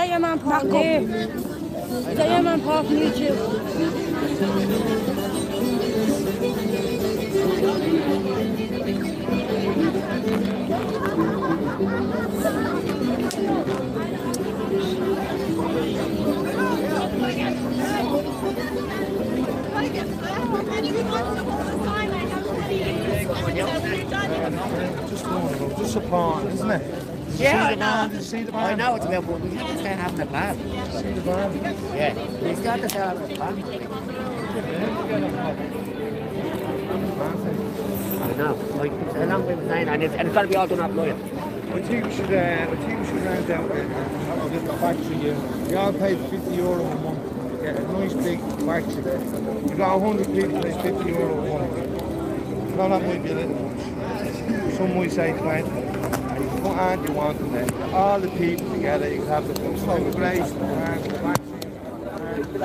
that your man Paul there? Is that your man Paul from YouTube? Just a pawn, isn't it? Yeah, I know. Did you see the I know it's about, but we have to start having a plan. See the van? Yeah, we've got to start having a plan. I know. Like, it's a long way of saying, and it's got to be all done up lawyer. I think we should round out the factory unit. We all pay €50 a month. Get a nice big factory there. You got 100 people, it's €50 a month. Well, that might be a little much. Some might say 20. And you can put and you want them there. All the people together, you can have the celebration, the farm, the factory, the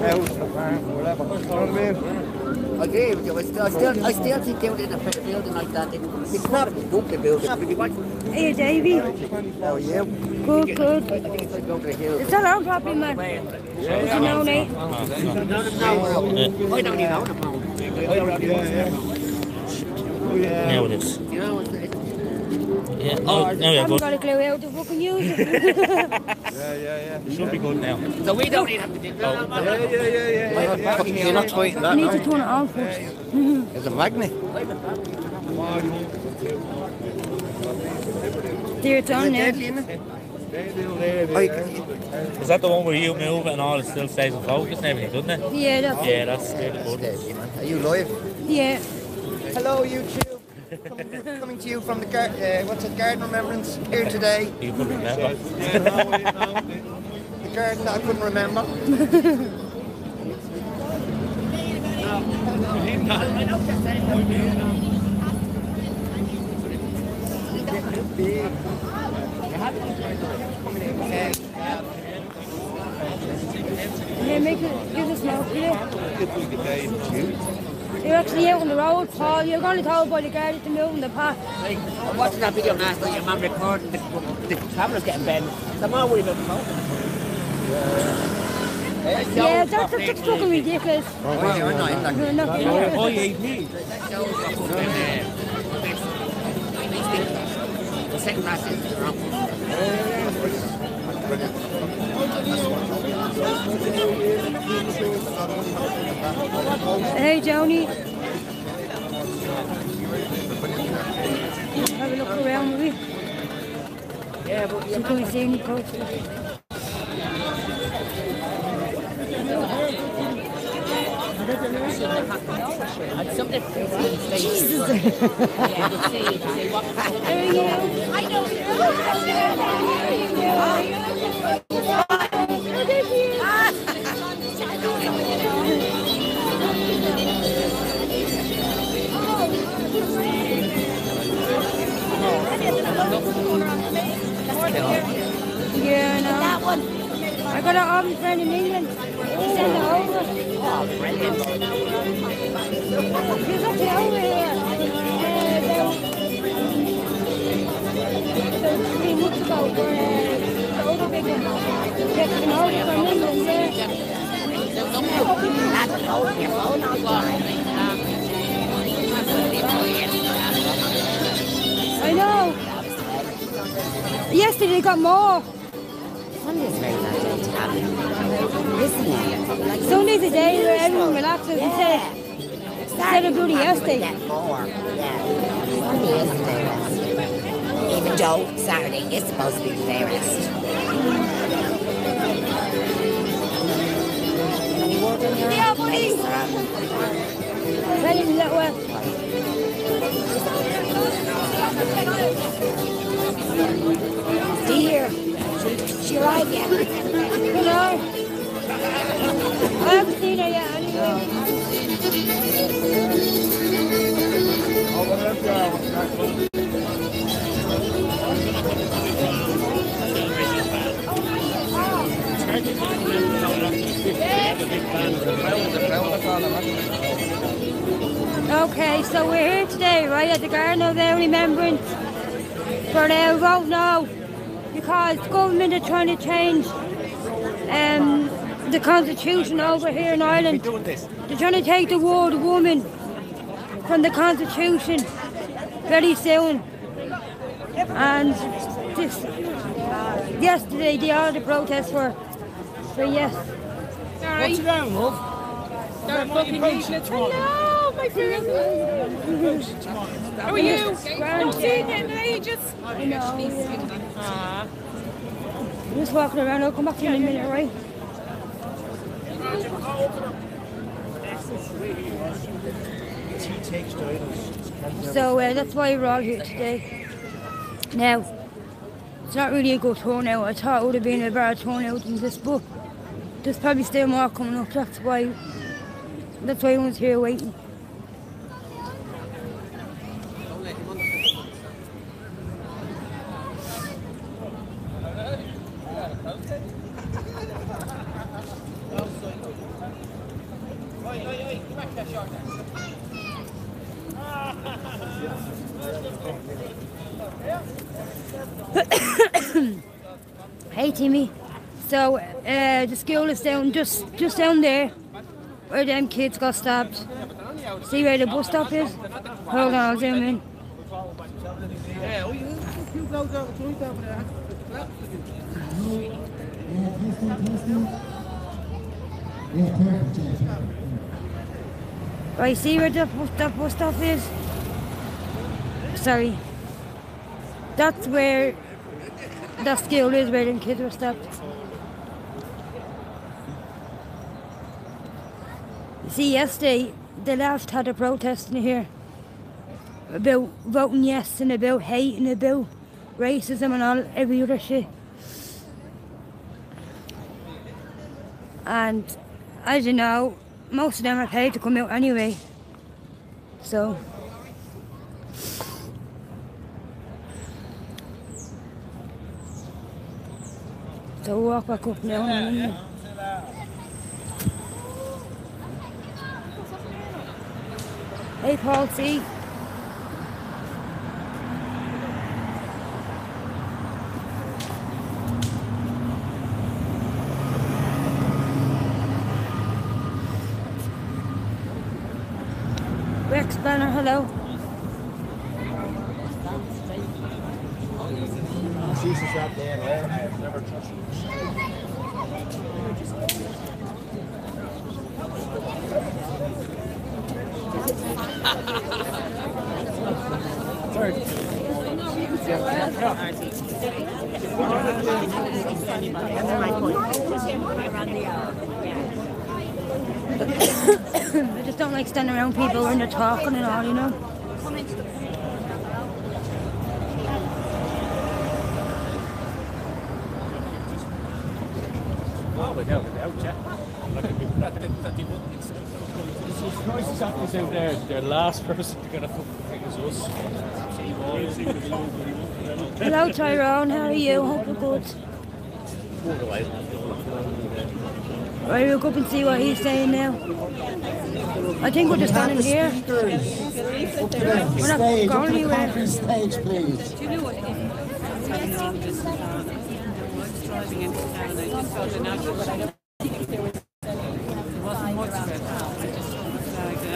house, the farm, whatever. You know what I mean? I agree with you. I still think doing it in a building like that, it's not a good building. Hey, Davey. How are you? Good. I think it's like going to the hills. It's our own property, man. Is it now, Nate? No, I don't even own a phone. Now it is. You know, Yeah, I haven't got a clue how to fucking use it. Yeah. It should be good now. so we don't even have to do that. You're not tweeting I that, need to no? turn it on first. It's a magnet. There, it's on now. Is that the one where you move it and all it still stays in focus and everything, doesn't it? Yeah, that's Yeah, that's really good. Are you live? Yeah. Hello, YouTube. Coming to you from the Garden Remembrance here today. You couldn't remember. The garden that I couldn't remember. Yeah, give us smoke, yeah. You're actually out on the road, Paul. You're only told by the guard to move in the path. Like, I'm watching that video last night, your man recording the camera's getting bent. So I'm not worried about the phone. Yeah, that's fucking ridiculous. You're not in that. Oh, yeah, me. The second class is wrong. Hey, Joni. Have a look around with me. Yeah, but So can we see any posters? Jesus. How are you? I know you. Yeah, I know. That one. I got an army friend in England. He sent it over. Oh, brilliant. He's actually over here. About 3 months ago for the other big one. Getting an order from England, yeah. That's holding your phone on I know. Yesterday they got more. Sunday's very bad day to have it. Isn't it? Sunday's a day where everyone relaxes instead of bloody yesterday. More. Yeah. Sunday is the day rest. Even though Saturday is supposed to be the day rest. Any work in your place? Tell him that well. Dear, she arrived yet? Hello. I haven't seen her yet anyway. Okay, so we're here today, right, at the Garden of Remembrance for Vote No. because the government are trying to change the constitution over here in Ireland. They're trying to take the word woman from the constitution very soon. And yesterday, all the protests were for yes. Sorry. What's wrong, love? Don't fucking need it. Hello, my friend. How are you? I've seen you in ages. I know. I'm just walking around. I'll come back to you in a minute, right? So that's why we're all here today. Now, it's not really a good turnout. I thought it would have been a better turnout than this, but there's probably still more coming up. That's why everyone's here waiting. Hey Timmy, so the school is down just down there where them kids got stabbed. See where the bus stop is? Hold on, I'll zoom in. Right, see where the bus stop is? Sorry. That's where that school is, where them kids were stabbed. You see, yesterday, the left had a protest in here about voting yes and about hate and about racism and all every other shit. And as you know, most of them are paid to come out anyway. So we'll walk back up now. Hey Paul, see? Rex Banner, hello. Jesus up there, I've never touched it. I just don't like standing around people when they're talking and all, you know. Out there, their last person to get a fucking thing is us. Hello Tyrone, how are you? Hope you're good. Right, we'll go up and see what he's saying now. I think we're just standing here. We're not going anywhere. Stage, please. Do you know what? Driving into town, I just felt an but I don't think there wasn't much of it.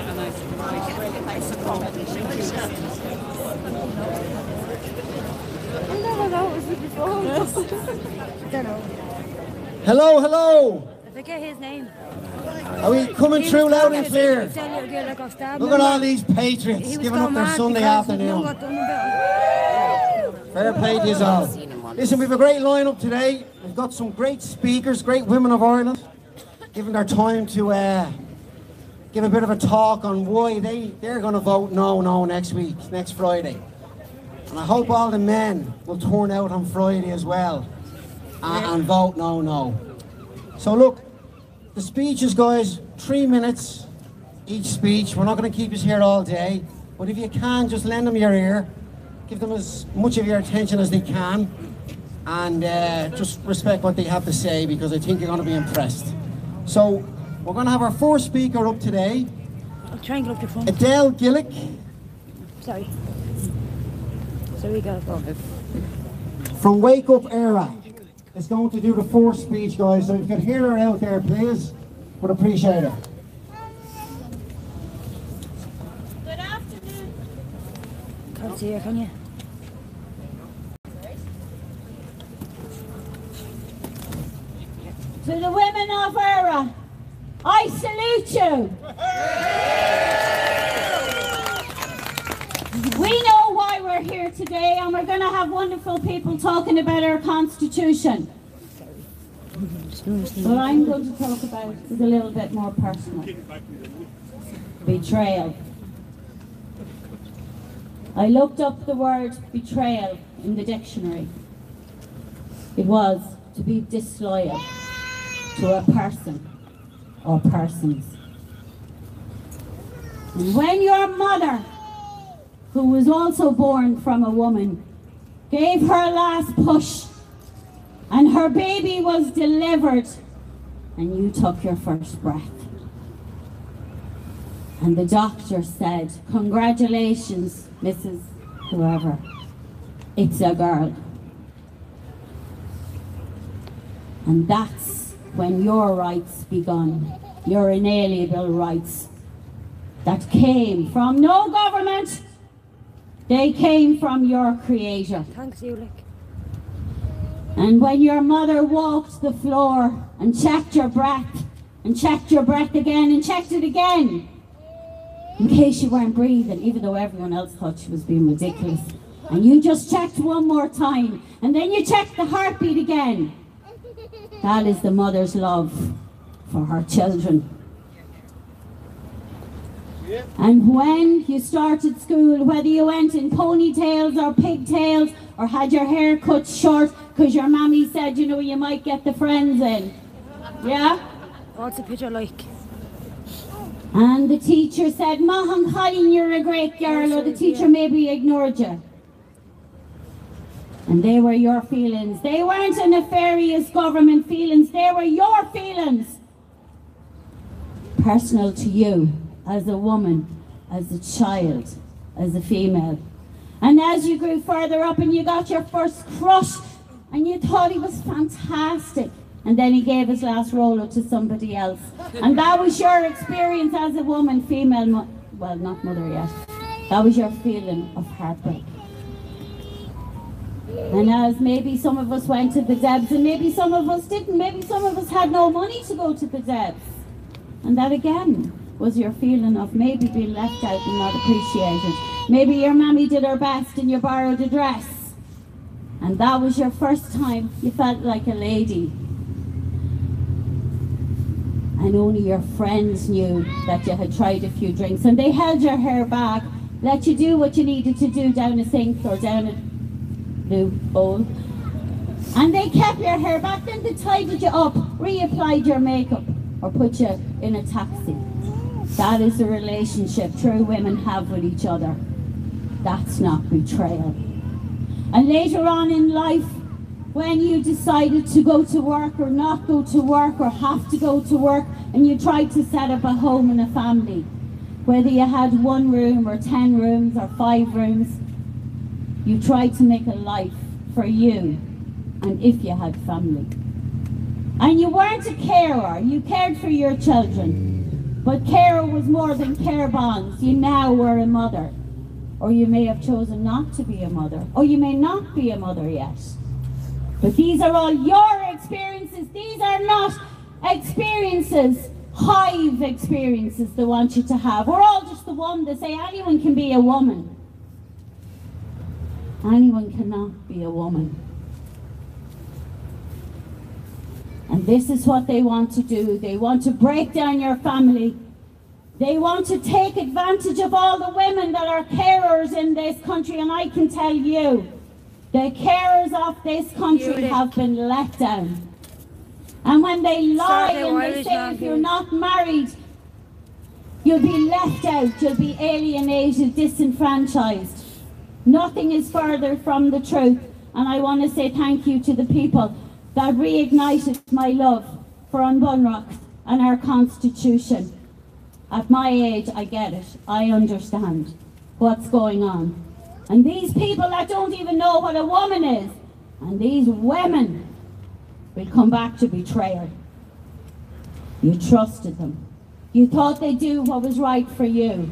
I just flagged it and I suppose. I never know it was before. I don't know. Hello, hello. I forget his name. Are we coming through loud and clear? Look at all these patriots giving up their Sunday afternoon. Fair play to you all. Listen, we have a great lineup today. We've got some great speakers, great women of Ireland, giving their time to give a bit of a talk on why they're going to vote no next week, next Friday. And I hope all the men will turn out on Friday as well and vote no. So look, the speeches, guys, 3 minutes each speech. We're not going to keep us here all day, but if you can, just lend them your ear. Give them as much of your attention as they can, and just respect what they have to say, because I think you're going to be impressed. So we're going to have our first speaker up today. I'll try and get up your phone. Adele Gillick. Sorry. So we got to go. from Wake Up Era is going to do the first speech, guys. So if you could hear her out there, please, would appreciate it. Good afternoon. Can't see her, can you? To the women of Era, I salute you. We know why we're here today, and we're going to have wonderful people talking about our Constitution. What I'm going to talk about is a little bit more personal. Betrayal. I looked up the word betrayal in the dictionary. It was to be disloyal to a person or persons. And when your mother, who was also born from a woman, gave her last push and her baby was delivered and you took your first breath, and the doctor said, congratulations, Mrs. Whoever, it's a girl. And that's when your rights begun, your inalienable rights that came from no government, they came from your Creator. Thanks, Ulick. And when your mother walked the floor and checked your breath, and checked your breath again, and checked it again, in case you weren't breathing, even though everyone else thought she was being ridiculous, and you just checked one more time, and then you checked the heartbeat again, that is the mother's love for her children. And when you started school, whether you went in ponytails or pigtails or had your hair cut short because your mammy said, you know, you might get the friends in. Yeah? What's the picture like? And the teacher said, Mahan Colleen, you're a great girl, or the teacher maybe ignored you. And they were your feelings. They weren't a nefarious government feelings, they were your feelings. Personal to you. As a woman, as a child, as a female. And as you grew further up and you got your first crush and you thought he was fantastic, and then he gave his last roller to somebody else, and that was your experience as a woman, female, well, not mother yet, that was your feeling of heartbreak. And as maybe some of us went to the Debs and maybe some of us didn't, maybe some of us had no money to go to the Debs, and that again was your feeling of maybe being left out and not appreciated. Maybe your mammy did her best and you borrowed a dress, and that was your first time you felt like a lady. And only your friends knew that you had tried a few drinks, and they held your hair back, let you do what you needed to do down a sink or down a blue bowl. And they kept your hair back, then they tidied you up, reapplied your makeup, or put you in a taxi. That is the relationship true women have with each other. That's not betrayal. And later on in life, when you decided to go to work or not go to work or have to go to work, and you tried to set up a home and a family, whether you had 1 room or 10 rooms or 5 rooms, you tried to make a life for you and if you had family. And you weren't a carer, you cared for your children. But carer was more than care bonds. You now were a mother. Or you may have chosen not to be a mother. Or you may not be a mother yet. But these are all your experiences. These are not experiences, hive experiences they want you to have. We're all just the one. They say anyone can be a woman. Anyone cannot be a woman. And this is what they want to do. They want to break down your family. They want to take advantage of all the women that are carers in this country. And I can tell you, the carers of this country have been let down. And when they lie and they say if you're not married, you'll be left out, you'll be alienated, disenfranchised. Nothing is further from the truth. And I want to say thank you to the people that reignited my love for An Bunreacht and our Constitution. At my age, I get it. I understand what's going on. And these people that don't even know what a woman is, And these women will come back to betrayal. You trusted them. You thought they'd do what was right for you.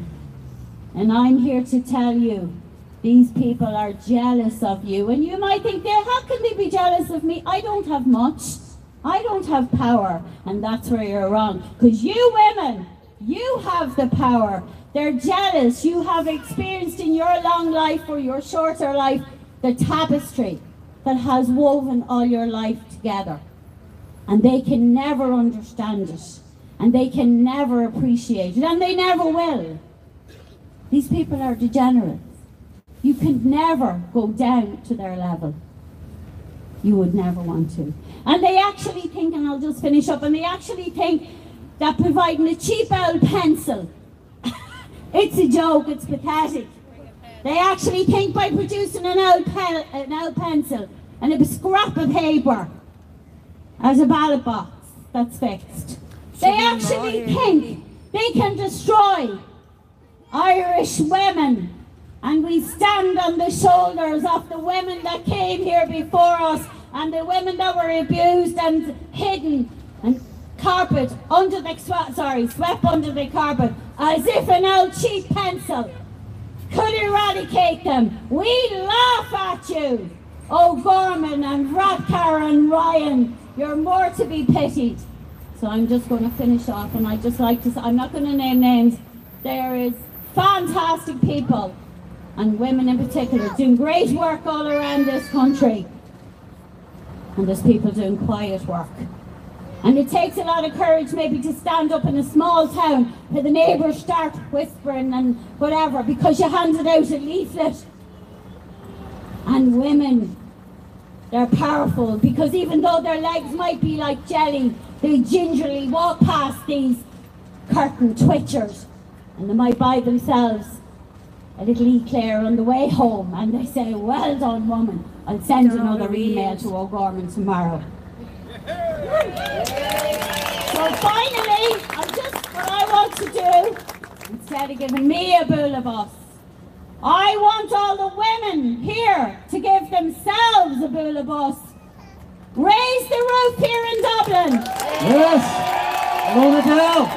And I'm here to tell you, these people are jealous of you. And you might think, how can they be jealous of me? I don't have much. I don't have power. And that's where you're wrong. Because you women, you have the power. They're jealous. You have experienced in your long life or your shorter life the tapestry that has woven all your life together. And they can never understand it. And they can never appreciate it. And they never will. These people are degenerates. You can never go down to their level. You would never want to. And they actually think, and I'll just finish up, and they actually think that providing a cheap old pencil, it's a joke, it's pathetic. They actually think by producing an old pencil and a scrap of paper as a ballot box that's fixed. They actually think they can destroy Irish women. And we stand on the shoulders of the women that came here before us and the women that were abused and hidden and swept under the carpet as if an old cheap pencil could eradicate them. We laugh at you, O'Gorman and Radcar and Ryan. You're more to be pitied. So I'm just going to finish off, and I'd just like to say, I'm not going to name names. There is fantastic people, and women in particular, doing great work all around this country. And there's people doing quiet work. And it takes a lot of courage maybe to stand up in a small town where the neighbours start whispering and whatever because you handed out a leaflet. And women, they're powerful because even though their legs might be like jelly, they gingerly walk past these curtain twitchers and they might buy themselves a little eclair on the way home and they say, well done woman, I'll send another email to O'Gorman tomorrow. So finally, what I want to do, instead of giving me a bullabus, I want all the women here to give themselves a bullabus. Raise the roof here in Dublin. Yes. Roll it down.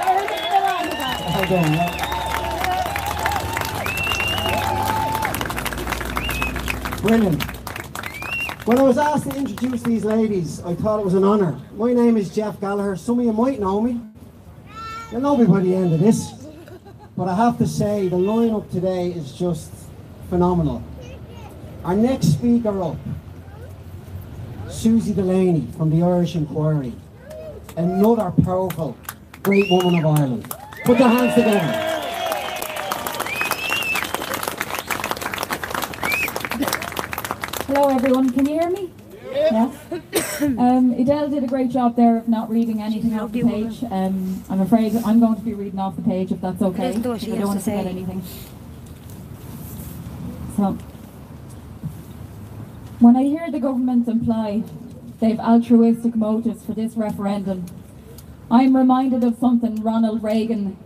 Brilliant. When I was asked to introduce these ladies, I thought it was an honour. My name is Jeff Gallagher. Some of you might know me. You'll know me by the end of this. But I have to say, the lineup today is just phenomenal. Our next speaker up, Susie Delaney from the Irish Inquiry. Another powerful, great woman of Ireland. Put your hands together. Hello everyone, can you hear me? Yeah. Edel did a great job there of not reading anything off the page. I'm afraid I'm going to be reading off the page if that's okay. I don't want to forget anything. So, when I hear the government imply they've altruistic motives for this referendum, I'm reminded of something Ronald Reagan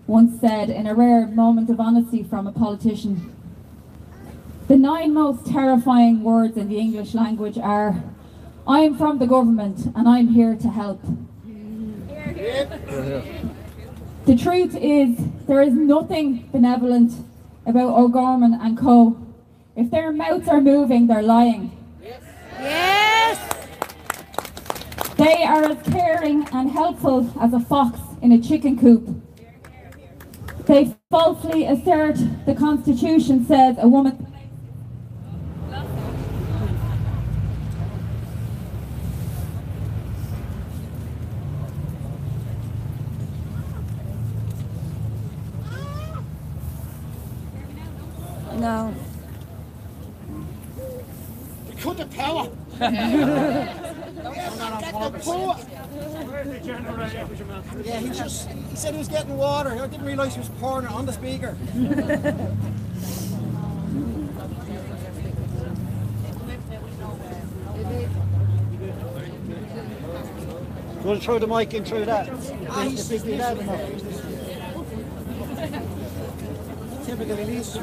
once said in a rare moment of honesty from a politician. The 9 most terrifying words in the English language are, I am from the government and I'm here to help. The truth is, there is nothing benevolent about O'Gorman and co. If their mouths are moving, they're lying. Yes! They are as caring and helpful as a fox in a chicken coop. They falsely assert the Constitution says a woman... No. We cut the power. Yeah, he said he was getting water. I didn't realise he was pouring it on the speaker. You want to throw the mic in through that? Typically leads to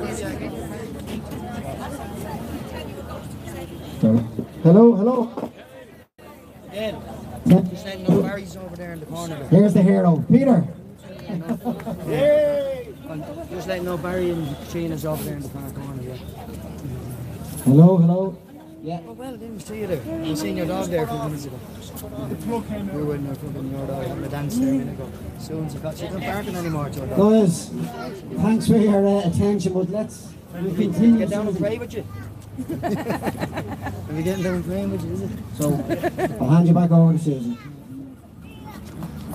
Hello, hello. Again. Just letting know Barry's over there in the corner. Here's the hero, Peter. Yay! Just letting know Barry and Sheena's over there in the far corner. Yeah. Hello, hello. Yeah. Oh, well, I didn't see you there. I seen your dog there a few minutes ago. We were in there fucking your dog having a dance there a minute ago. Soon she isn't barking anymore, your dog. Guys, thanks for your attention, but let's continue. Get down and play with you. Are we getting down and playing with you, is it? So, I'll hand you back over to Susan.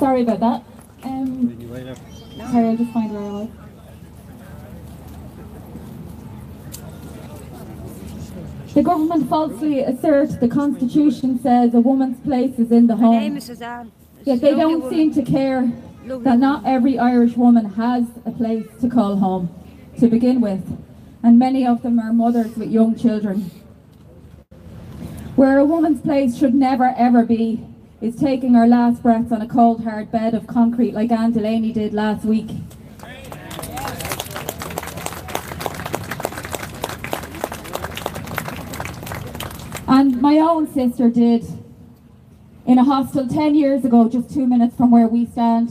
Sorry about that. Sorry, I'll just find where I was. The government falsely asserts the Constitution says a woman's place is in the home. My name is Suzanne. Yet they don't seem to care that not every Irish woman has a place to call home to begin with, and many of them are mothers with young children. Where a woman's place should never ever be is taking her last breaths on a cold hard bed of concrete like Anne Delaney did last week. And my own sister did in a hostel 10 years ago, just 2 minutes from where we stand,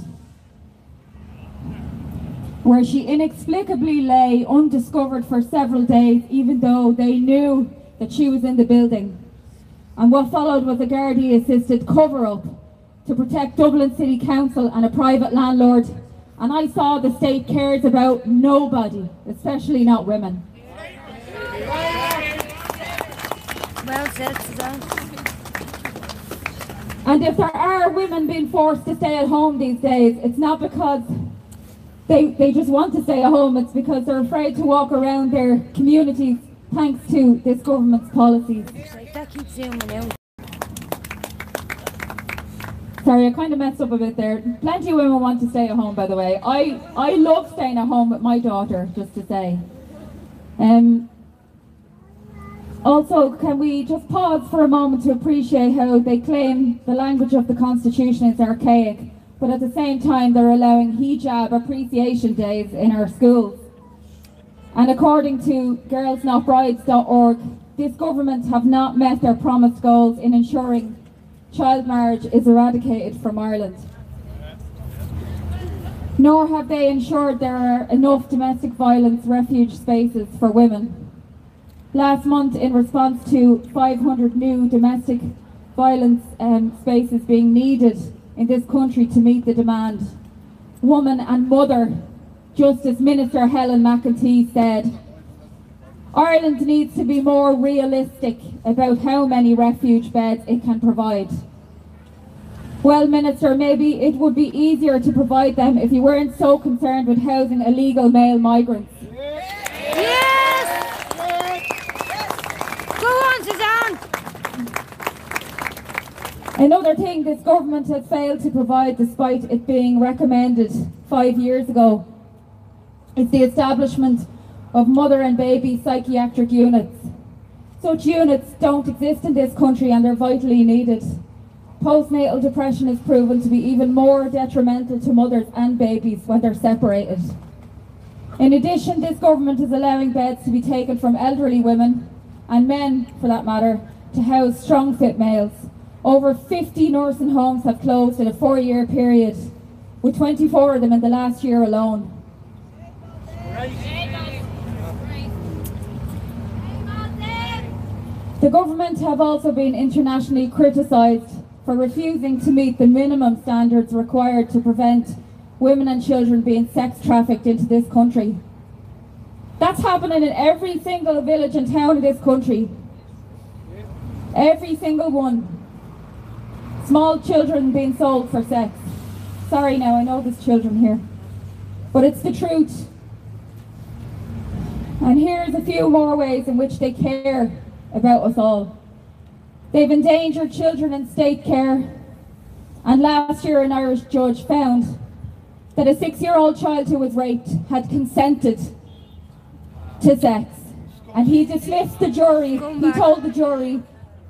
where she inexplicably lay undiscovered for several days, even though they knew that she was in the building. And what followed was a Gardaí-assisted cover-up to protect Dublin City Council and a private landlord. And I saw the state cares about nobody, especially not women. Well said, Suzanne. And if there are women being forced to stay at home these days, it's not because they just want to stay at home, it's because they're afraid to walk around their communities thanks to this government's policies. That keeps zooming out. Sorry, I kind of messed up a bit there. Plenty of women want to stay at home, by the way. I love staying at home with my daughter, just to say. Also, can we just pause for a moment to appreciate how they claim the language of the Constitution is archaic, but at the same time they're allowing hijab appreciation days in our schools. And according to girlsnotbrides.org, this government have not met their promised goals in ensuring child marriage is eradicated from Ireland. Nor have they ensured there are enough domestic violence refuge spaces for women. Last month, in response to 500 new domestic violence spaces being needed in this country to meet the demand, Woman and Mother Justice Minister Helen McEntee said, Ireland needs to be more realistic about how many refuge beds it can provide. Well, Minister, maybe it would be easier to provide them if you weren't so concerned with housing illegal male migrants. Yes! Go on, Suzanne! Another thing this government has failed to provide, despite it being recommended 5 years ago, is the establishment of mother and baby psychiatric units. Such units don't exist in this country and they're vitally needed. Postnatal depression is proven to be even more detrimental to mothers and babies when they're separated. In addition, this government is allowing beds to be taken from elderly women, and men for that matter, to house strong fit males. Over 50 nursing homes have closed in a 4-year period, with 24 of them in the last year alone. The government have also been internationally criticised for refusing to meet the minimum standards required to prevent women and children being sex trafficked into this country. That's happening in every single village and town in this country. Every single one. Small children being sold for sex. Sorry now, I know there's children here. But it's the truth. And here's a few more ways in which they care about us all. They've endangered children in state care. And last year an Irish judge found that a 6-year-old child who was raped had consented to sex. And he dismissed the jury. He told the jury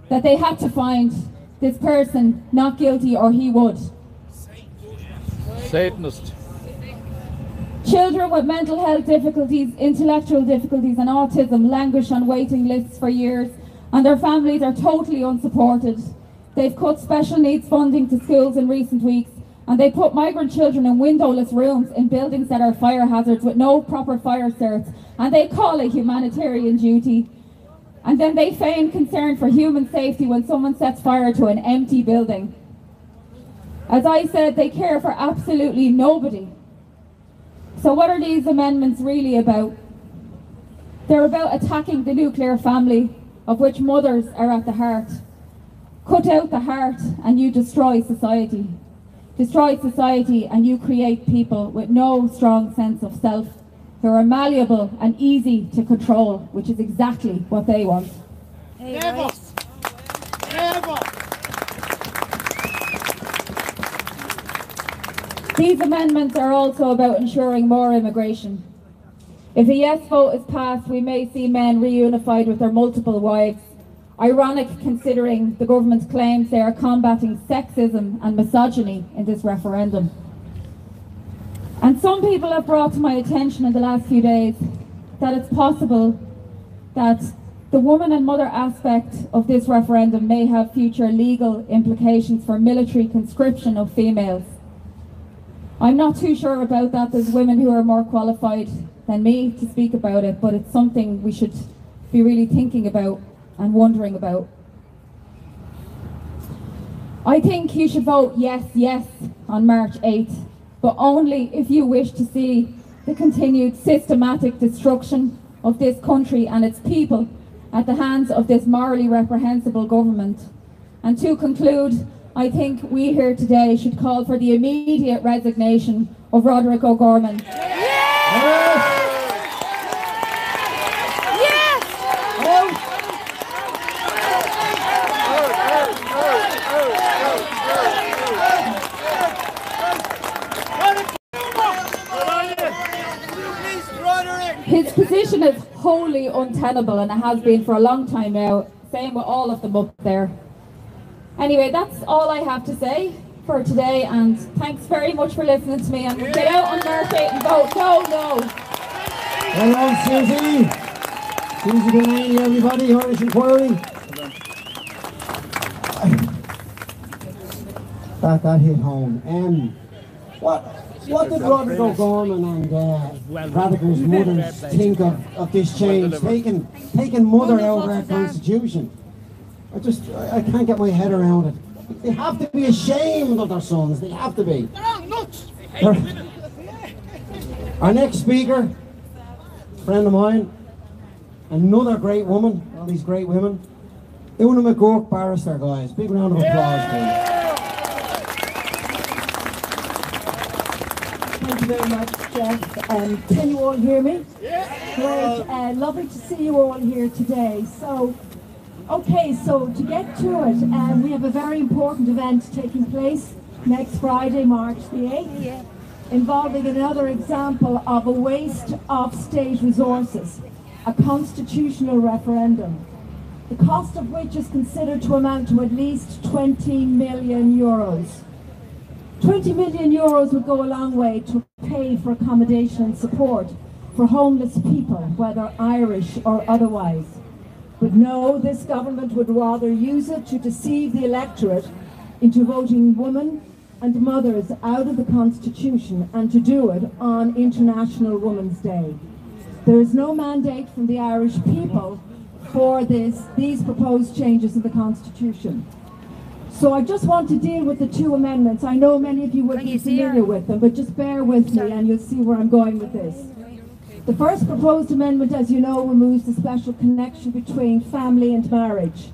that they had to find this person not guilty or he would. Satanist. Children with mental health difficulties, intellectual difficulties and autism languish on waiting lists for years, and their families are totally unsupported. They've cut special needs funding to schools in recent weeks, and they put migrant children in windowless rooms in buildings that are fire hazards with no proper fire certs, and they call it humanitarian duty. And then they feign concern for human safety when someone sets fire to an empty building. As I said, they care for absolutely nobody. So what are these amendments really about? They're about attacking the nuclear family, of which mothers are at the heart. Cut out the heart and you destroy society. Destroy society and you create people with no strong sense of self, who are malleable and easy to control, which is exactly what they want. Never! Never! These amendments are also about ensuring more immigration. If a yes vote is passed, we may see men reunified with their multiple wives. Ironic considering the government's claims they are combating sexism and misogyny in this referendum. And some people have brought to my attention in the last few days that it's possible that the woman and mother aspect of this referendum may have future legal implications for military conscription of females. I'm not too sure about that. There's women who are more qualified than me to speak about it, but it's something we should be really thinking about and wondering about. I think you should vote yes, yes on March 8th, but only if you wish to see the continued systematic destruction of this country and its people at the hands of this morally reprehensible government. And to conclude, I think we here today should call for the immediate resignation of Roderick O'Gorman. His position is wholly untenable, and it has been for a long time now, same with all of them up there. Anyway, that's all I have to say for today, and thanks very much for listening to me, and get out on March 8th and vote no. Hello, Susie. Susie Delaney, everybody, Irish Inquiry. That hit home. What did Roderick O'Gorman and Radical's mothers think of this change, taking mother out of our constitution? I can't get my head around it. They have to be ashamed of their sons. They have to be. They're all nuts! Our next speaker, friend of mine, another great woman, all these great women, Una McGurk, barrister, guys. Big round of applause, please. Thank you very much, Jeff. Can you all hear me? Yeah. Great. Lovely to see you all here today. So to get to it, we have a very important event taking place next Friday, March the 8th, involving another example of a waste of state resources, a constitutional referendum, the cost of which is considered to amount to at least 20 million euros. 20 million euros would go a long way to pay for accommodation and support for homeless people, whether Irish or otherwise. But no, this government would rather use it to deceive the electorate into voting women and mothers out of the Constitution, and to do it on International Women's Day. There is no mandate from the Irish people for these proposed changes in the Constitution. So I just want to deal with the two amendments. I know many of you would be familiar with them, but just bear with me and you'll see where I'm going with this. The first proposed amendment, as you know, removes the special connection between family and marriage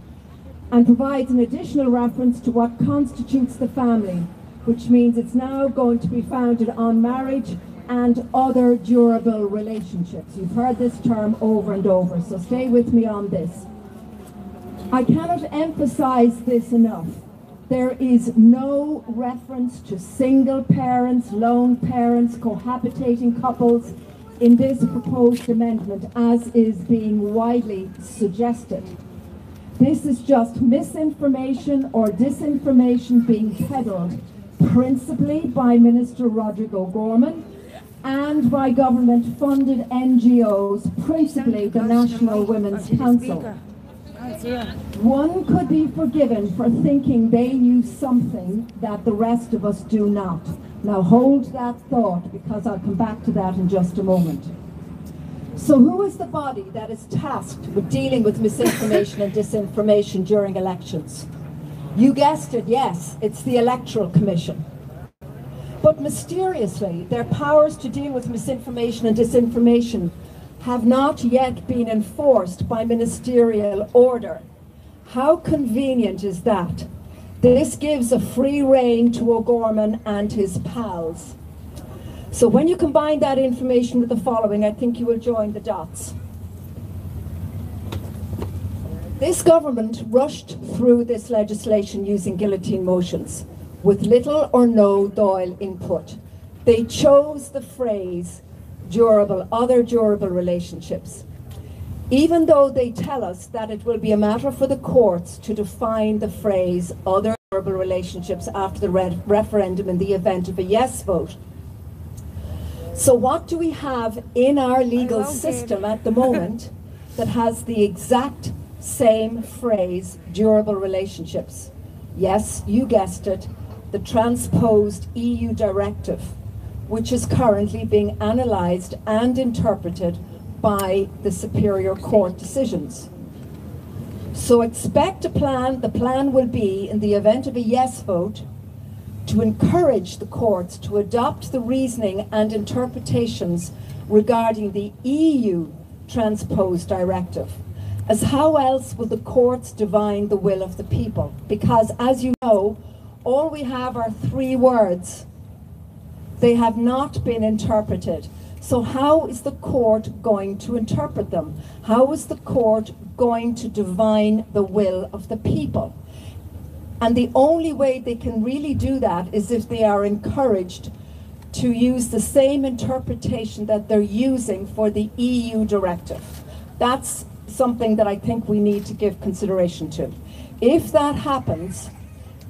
and provides an additional reference to what constitutes the family, which means it's now going to be founded on marriage and other durable relationships. You've heard this term over and over, so stay with me on this. I cannot emphasize this enough. There is no reference to single parents, lone parents, cohabitating couples in this proposed amendment, as is being widely suggested. This is just misinformation or disinformation being peddled principally by Minister Roderick O'Gorman and by government-funded NGOs, principally the National Women's Council. One could be forgiven for thinking they knew something that the rest of us do not. Now hold that thought, because I'll come back to that in just a moment. So who is the body that is tasked with dealing with misinformation and disinformation during elections? You guessed it, yes, it's the Electoral Commission. But mysteriously, their powers to deal with misinformation and disinformation have not yet been enforced by ministerial order. How convenient is that? This gives a free rein to O'Gorman and his pals. So when you combine that information with the following, I think you will join the dots. This government rushed through this legislation using guillotine motions, with little or no Dáil input. They chose the phrase other durable relationships, even though they tell us that it will be a matter for the courts to define the phrase other durable relationships after the referendum in the event of a yes vote. So what do we have in our legal system at the moment that has the exact same phrase, durable relationships? Yes, you guessed it, the transposed EU directive, which is currently being analysed and interpreted by the Superior Court decisions. So expect a plan. The plan will be, in the event of a yes vote, to encourage the courts to adopt the reasoning and interpretations regarding the EU transposed directive. As how else will the courts divine the will of the people? Because, as you know, all we have are 3 words. They have not been interpreted. So how is the court going to interpret them? How is the court going to divine the will of the people? And the only way they can really do that is if they are encouraged to use the same interpretation that they're using for the EU directive. That's something that I think we need to give consideration to. If that happens,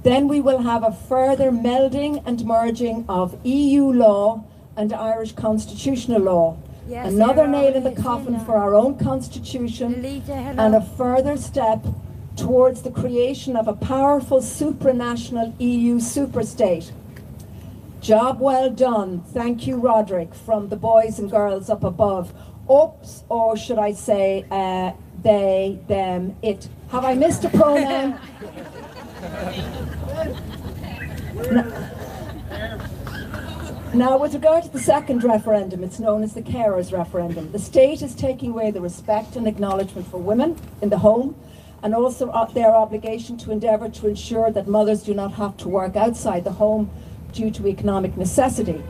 then we will have a further melding and merging of EU law and Irish constitutional law. Yes, another nail in the coffin for our own constitution, and a further step towards the creation of a powerful supranational EU superstate. Job well done. Thank you, Roderick, from the boys and girls up above. Oops, or should I say they, them, it. Have I missed a pronoun? Now, with regard to the second referendum, it's known as the carers referendum. The state is taking away the respect and acknowledgement for women in the home, and also their obligation to endeavour to ensure that mothers do not have to work outside the home due to economic necessity.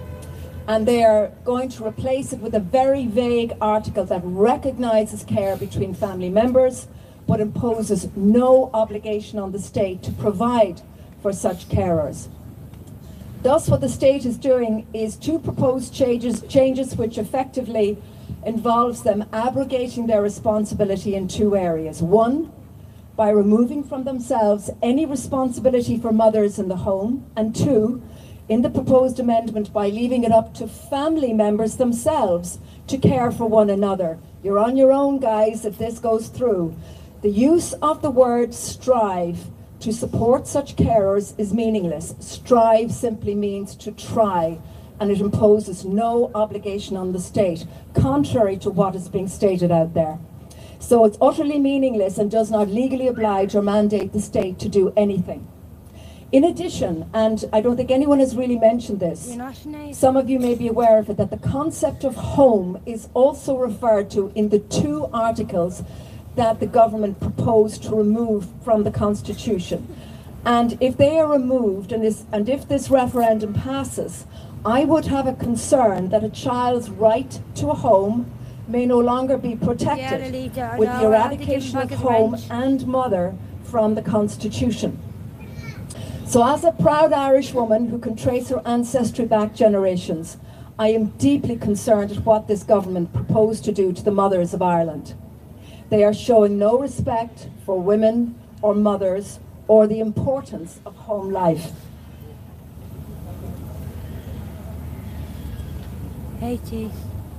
And they are going to replace it with a very vague article that recognises care between family members, but imposes no obligation on the state to provide for such carers. Thus, what the state is doing is 2 proposed changes which effectively involves them abrogating their responsibility in 2 areas. 1, by removing from themselves any responsibility for mothers in the home, and 2, in the proposed amendment, by leaving it up to family members themselves to care for one another. You're on your own, guys, if this goes through. The use of the word strive to support such carers is meaningless. Strive simply means to try, and it imposes no obligation on the state, contrary to what is being stated out there. So it's utterly meaningless and does not legally oblige or mandate the state to do anything. In addition, and I don't think anyone has really mentioned this, some of you may be aware of it, that the concept of home is also referred to in the 2 articles that the government proposed to remove from the Constitution. And if they are removed, and if this referendum passes, I would have a concern that a child's right to a home may no longer be protected with the eradication of home and mother from the Constitution. So as a proud Irish woman who can trace her ancestry back generations, I am deeply concerned at what this government proposed to do to the mothers of Ireland. They are showing no respect for women or mothers or the importance of home life.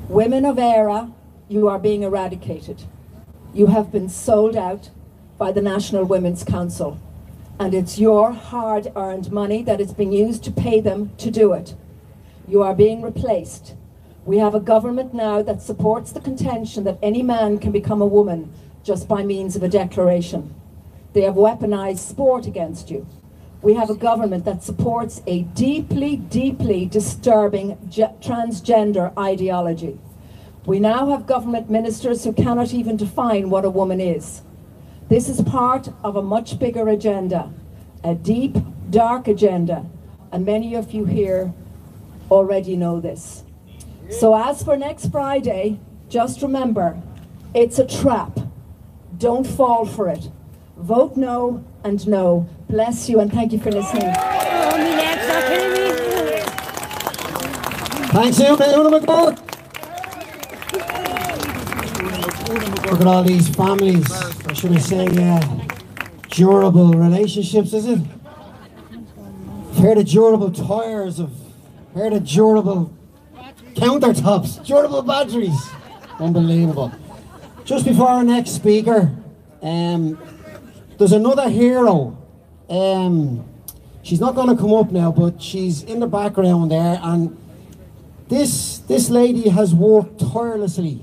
Women of Éire, you are being eradicated. You have been sold out. by the National Women's Council. And it's your hard-earned money that is being used to pay them to do it. You are being replaced. We have a government now that supports the contention that any man can become a woman just by means of a declaration. They have weaponized sport against you. We have a government that supports a deeply, deeply disturbing transgender ideology. We now have government ministers who cannot even define what a woman is. This is part of a much bigger agenda, a deep, dark agenda, and many of you here already know this. So as for next Friday, just remember, it's a trap. Don't fall for it. Vote no and no. Bless you and thank you for listening. Thanks, you, look at all these families, or should I say, durable relationships, is it? I've heard of durable tyres, I've heard of durable countertops, durable batteries. Unbelievable. Just before our next speaker, there's another hero. She's not going to come up now, but she's in the background there, and this lady has worked tirelessly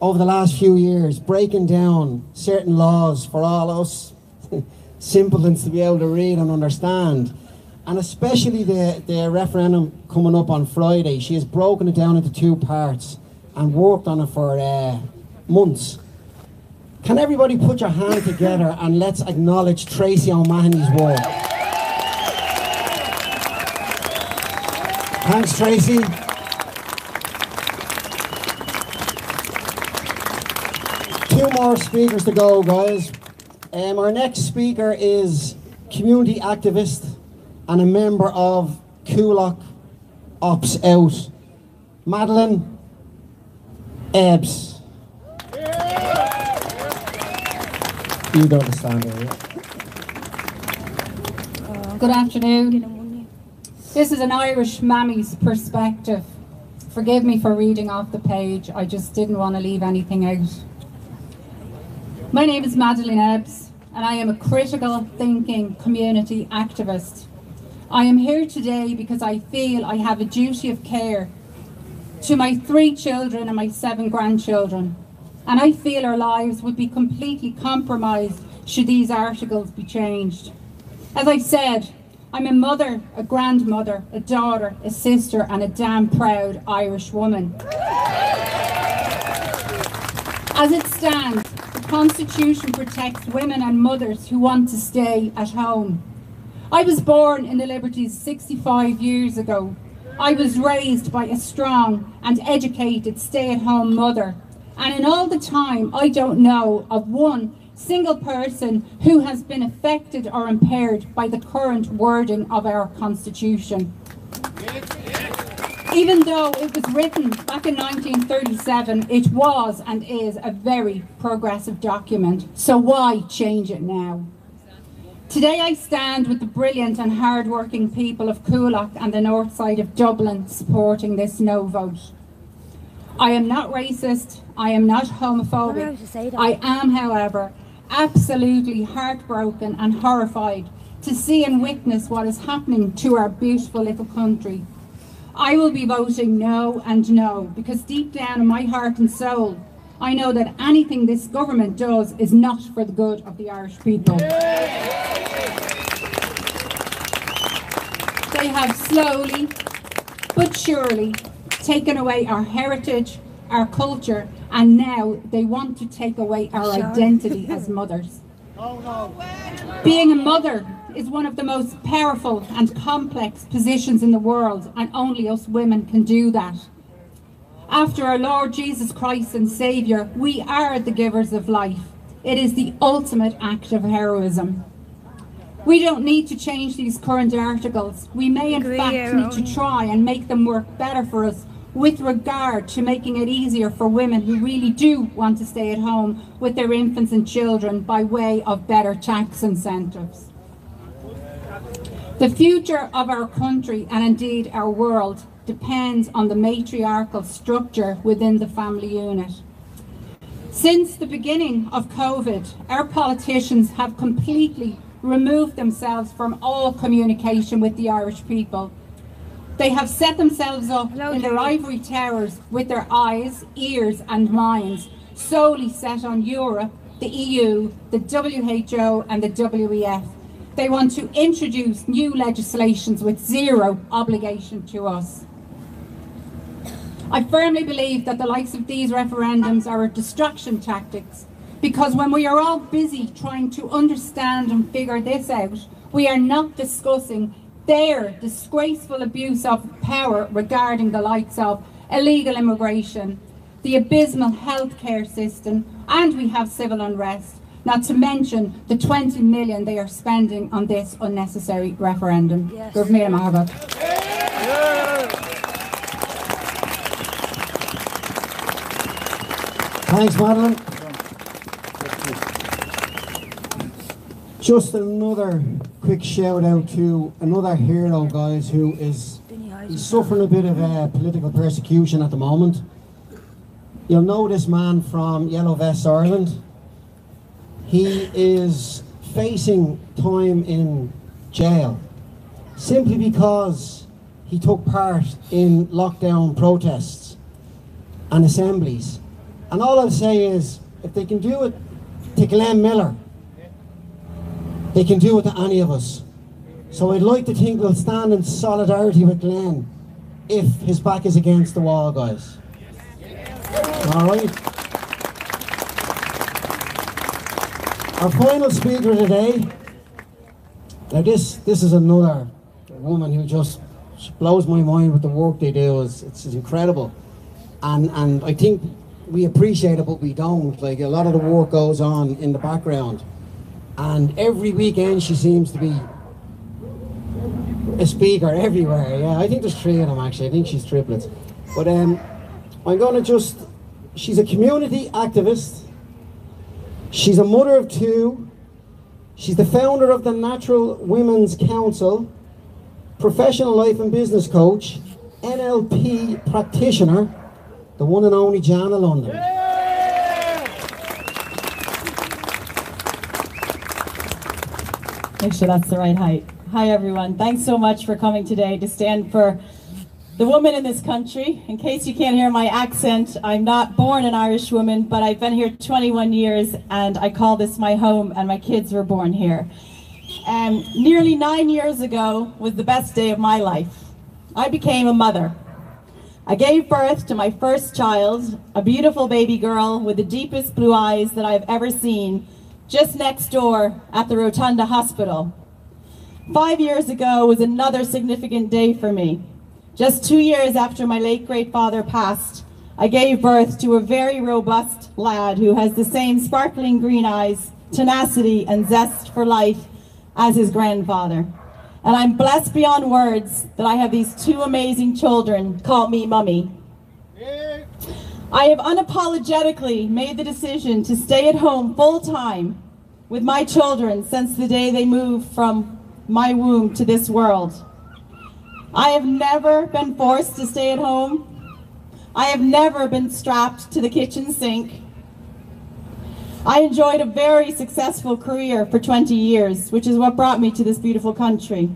over the last few years, breaking down certain laws for all us simpletons to be able to read and understand. And especially the referendum coming up on Friday. She has broken it down into two parts and worked on it for months. Can everybody put your hand together and let's acknowledge Tracy O'Mahony's work. Thanks, Tracy. Two more speakers to go, guys. Our next speaker is community activist and a member of Coolock Ops Out, Madeline Ebbs. You go to stand there. Good afternoon. This is an Irish mammy's perspective. Forgive me for reading off the page, I just didn't want to leave anything out. My name is Madeline Ebbs, and I am a critical thinking community activist. I am here today because I feel I have a duty of care to my 3 children and my 7 grandchildren, and I feel our lives would be completely compromised should these articles be changed. As I said, I'm a mother, a grandmother, a daughter, a sister, and a damn proud Irish woman. As it stands, the Constitution protects women and mothers who want to stay at home. I was born in the Liberties 65 years ago. I was raised by a strong and educated stay-at-home mother. And in all the time, I don't know of one single person who has been affected or impaired by the current wording of our Constitution. Even though it was written back in 1937, it was and is a very progressive document. So why change it now? Today I stand with the brilliant and hard-working people of Coolock and the north side of Dublin supporting this no vote. I am not racist, I am not homophobic. I am, however, absolutely heartbroken and horrified to see and witness what is happening to our beautiful little country. I will be voting no and no, because deep down in my heart and soul, I know that anything this government does is not for the good of the Irish people. They have slowly but surely taken away our heritage, our culture, and now they want to take away our identity as mothers. Being a mother is one of the most powerful and complex positions in the world, and only us women can do that. After our Lord Jesus Christ and Saviour, we are the givers of life. It is the ultimate act of heroism. We don't need to change these current articles. We may in fact need to try and make them work better for us with regard to making it easier for women who really do want to stay at home with their infants and children by way of better tax incentives. The future of our country, and indeed our world, depends on the matriarchal structure within the family unit. Since the beginning of COVID, our politicians have completely removed themselves from all communication with the Irish people. They have set themselves up in their ivory towers with their eyes, ears and minds solely set on Europe, the EU, the WHO and the WEF. They want to introduce new legislations with zero obligation to us. I firmly believe that the likes of these referendums are a distraction tactics, because when we are all busy trying to understand and figure this out, we are not discussing their disgraceful abuse of power regarding the likes of illegal immigration, the abysmal healthcare system, and we have civil unrest, not to mention the 20 million they are spending on this unnecessary referendum. Yes. Thanks, Madeline. Just another quick shout out to another hero, guys, who is he's suffering a bit of political persecution at the moment. You'll know this man from Yellow Vest Ireland. He is facing time in jail simply because he took part in lockdown protests and assemblies. And all I'll say is, if they can do it to Glenn Miller, they can do it to any of us. So I'd like to think we'll stand in solidarity with Glenn if his back is against the wall, guys. All right. Our final speaker today. Now this is another woman who just blows my mind with the work they do. It's incredible, and I think we appreciate it, but we don't. Like, a lot of the work goes on in the background, and every weekend she seems to be a speaker everywhere. Yeah, I think there's 3 of them actually. I think she's triplets. But I'm going to she's a community activist. She's a mother of 2. She's the founder of the Natural Women's Council, professional life and business coach, NLP practitioner, the one and only Jana London. Make sure that's the right height. Hi everyone, thanks so much for coming today to stand for the women in this country. In case you can't hear my accent, I'm not born an Irish woman, but I've been here 21 years and I call this my home, and my kids were born here. Nearly 9 years ago was the best day of my life. I became a mother. I gave birth to my first child, a beautiful baby girl with the deepest blue eyes that I've ever seen, just next door at the Rotunda Hospital. 5 years ago was another significant day for me. Just 2 years after my late great father passed, I gave birth to a very robust lad who has the same sparkling green eyes, tenacity and zest for life as his grandfather. And I'm blessed beyond words that I have these 2 amazing children call me Mummy. I have unapologetically made the decision to stay at home full-time with my children since the day they moved from my womb to this world. I have never been forced to stay at home. I have never been strapped to the kitchen sink. I enjoyed a very successful career for 20 years, which is what brought me to this beautiful country.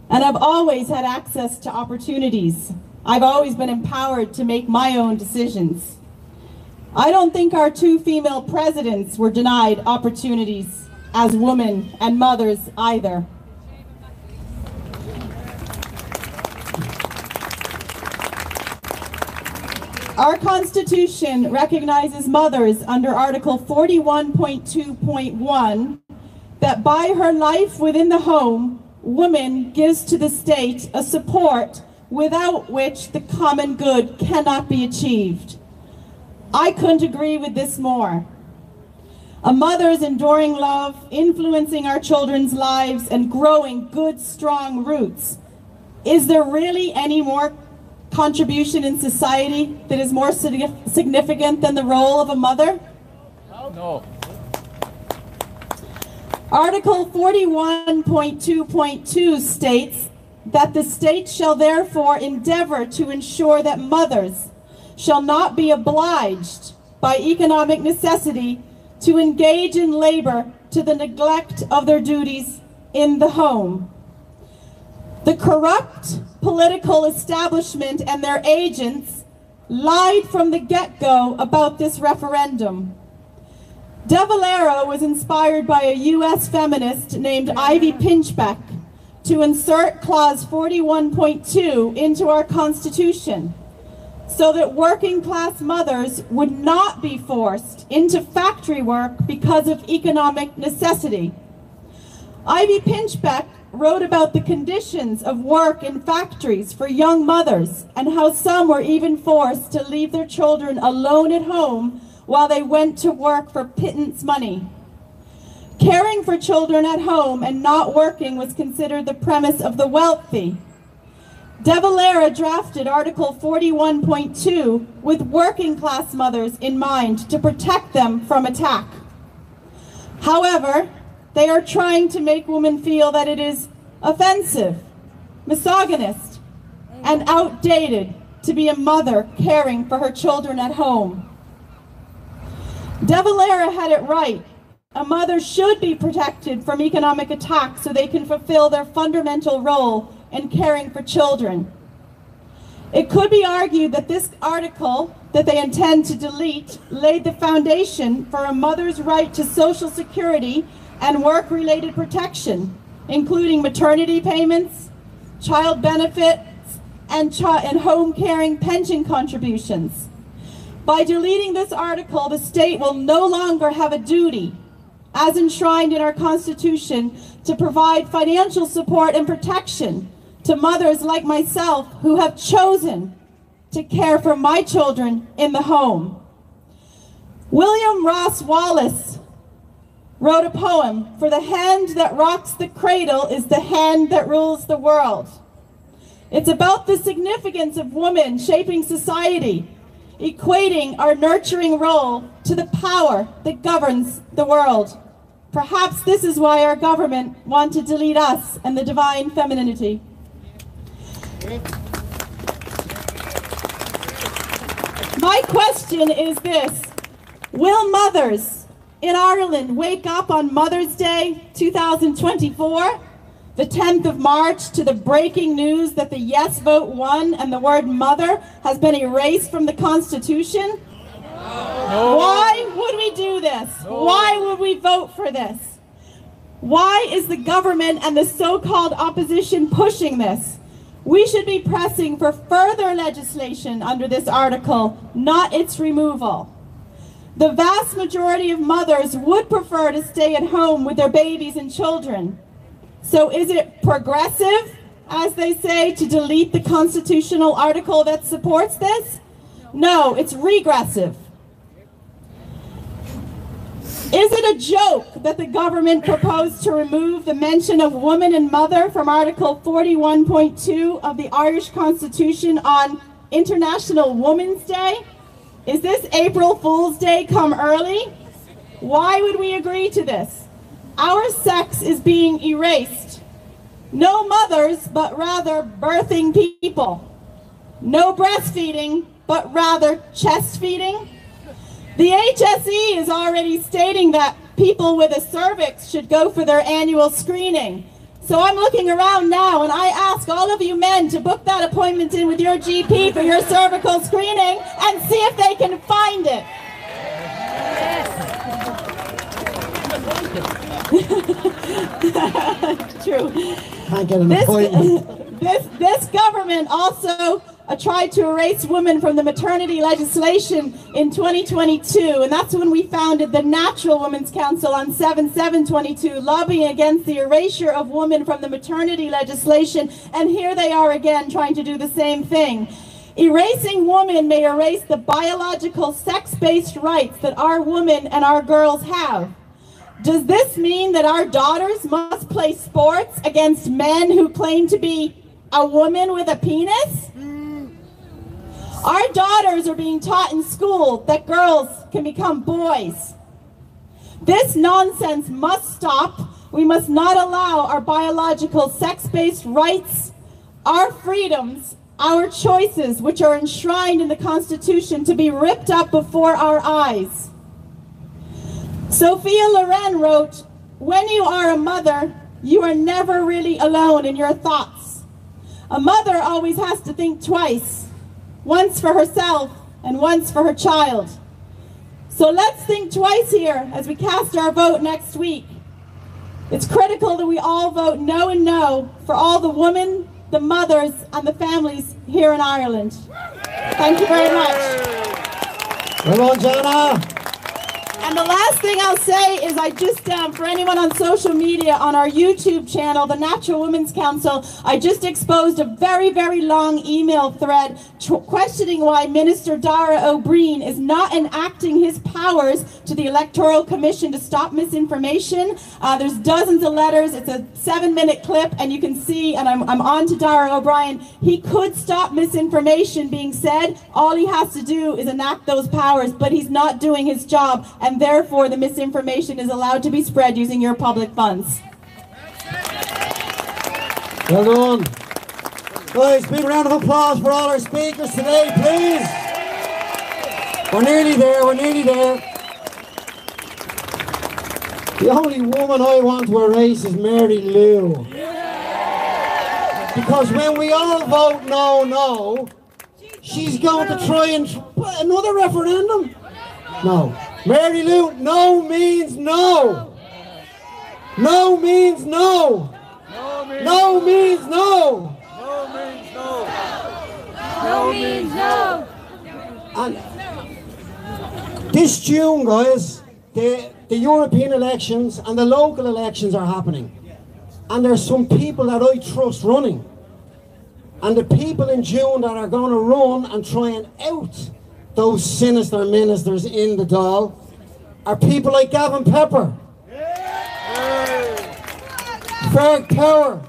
And I've always had access to opportunities. I've always been empowered to make my own decisions. I don't think our 2 female presidents were denied opportunities as women and mothers either. Our Constitution recognizes mothers under Article 41.2.1 that by her life within the home, woman gives to the state a support without which the common good cannot be achieved. I couldn't agree with this more. A mother's enduring love, influencing our children's lives and growing good, strong roots. Is there really any more contribution in society that is more significant than the role of a mother? No. Article 41.2.2 states that the state shall therefore endeavor to ensure that mothers shall not be obliged by economic necessity to engage in labor to the neglect of their duties in the home. The corrupt political establishment and their agents lied from the get-go about this referendum. De Valera was inspired by a US feminist named Ivy Pinchbeck to insert Clause 41.2 into our Constitution so that working class mothers would not be forced into factory work because of economic necessity. Ivy Pinchbeck wrote about the conditions of work in factories for young mothers and how some were even forced to leave their children alone at home while they went to work for pittance money. Caring for children at home and not working was considered the premise of the wealthy. De Valera drafted Article 41.2 with working class mothers in mind to protect them from attack. However, they are trying to make women feel that it is offensive, misogynist, and outdated to be a mother caring for her children at home. De Valera had it right. A mother should be protected from economic attack so they can fulfill their fundamental role in caring for children. It could be argued that this article that they intend to delete laid the foundation for a mother's right to Social Security and work-related protection, including maternity payments, child benefits, and home caring pension contributions. By deleting this article, the state will no longer have a duty, as enshrined in our Constitution, to provide financial support and protection to mothers like myself who have chosen to care for my children in the home. William Ross Wallace wrote a poem, "For the hand that rocks the cradle is the hand that rules the world." It's about the significance of women shaping society, equating our nurturing role to the power that governs the world. Perhaps this is why our government want to delete us and the divine femininity. My question is this: will mothers in Ireland wake up on Mother's Day 2024, the 10th of March, to the breaking news that the yes vote won and the word mother has been erased from the Constitution? No. Why would we do this? No. Why would we vote for this? Why is the government and the so-called opposition pushing this? We should be pressing for further legislation under this article, not its removal. The vast majority of mothers would prefer to stay at home with their babies and children. So is it progressive, as they say, to delete the constitutional article that supports this? No, it's regressive. Is it a joke that the government proposed to remove the mention of woman and mother from Article 41.2 of the Irish Constitution on International Women's Day? Is this April Fool's Day come early? Why would we agree to this? Our sex is being erased. No mothers, but rather birthing people. No breastfeeding, but rather chest feeding. The HSE is already stating that people with a cervix should go for their annual screening. So I'm looking around now and I ask all of you men to book that appointment in with your GP for your cervical screening and see if they can find it. True. Can't get an appointment. This government also tried to erase women from the maternity legislation in 2022, and that's when we founded the Natural Women's Council on 7/7/22, lobbying against the erasure of women from the maternity legislation, and here they are again trying to do the same thing. Erasing women may erase the biological sex-based rights that our women and our girls have. Does this mean that our daughters must play sports against men who claim to be a woman with a penis? Our daughters are being taught in school that girls can become boys. This nonsense must stop. We must not allow our biological sex-based rights, our freedoms, our choices, which are enshrined in the Constitution, to be ripped up before our eyes. Sophia Loren wrote, "When you are a mother, you are never really alone in your thoughts. A mother always has to think twice, once for herself and once for her child." So let's think twice here as we cast our vote next week. It's critical that we all vote no and no for all the women, the mothers, and the families here in Ireland. Thank you very much. Come on, Jenna. And the last thing I'll say is I just, for anyone on social media, on our YouTube channel, the Natural Women's Council, I just exposed a very, very long email thread questioning why Minister Dara O'Brien is not enacting his powers to the Electoral Commission to stop misinformation. There's dozens of letters. It's a 7-minute clip, and you can see, and I'm on to Dara O'Brien, he could stop misinformation being said. All he has to do is enact those powers, but he's not doing his job, and therefore the misinformation is allowed to be spread using your public funds. Well done. Guys, big round of applause for all our speakers today, please. We're nearly there, we're nearly there. The only woman I want to erase is Mary Lou. Because when we all vote no, no, she's going to try and put another referendum. No. Mary Lou, no means no. No means no. No means no. No means no. No means no. And this June, guys, the European elections and the local elections are happening. And there's some people that I trust running. And the people in June that are going to run and try and out those sinister ministers in the Dáil are people like Gavin Pepper, Ferg Power,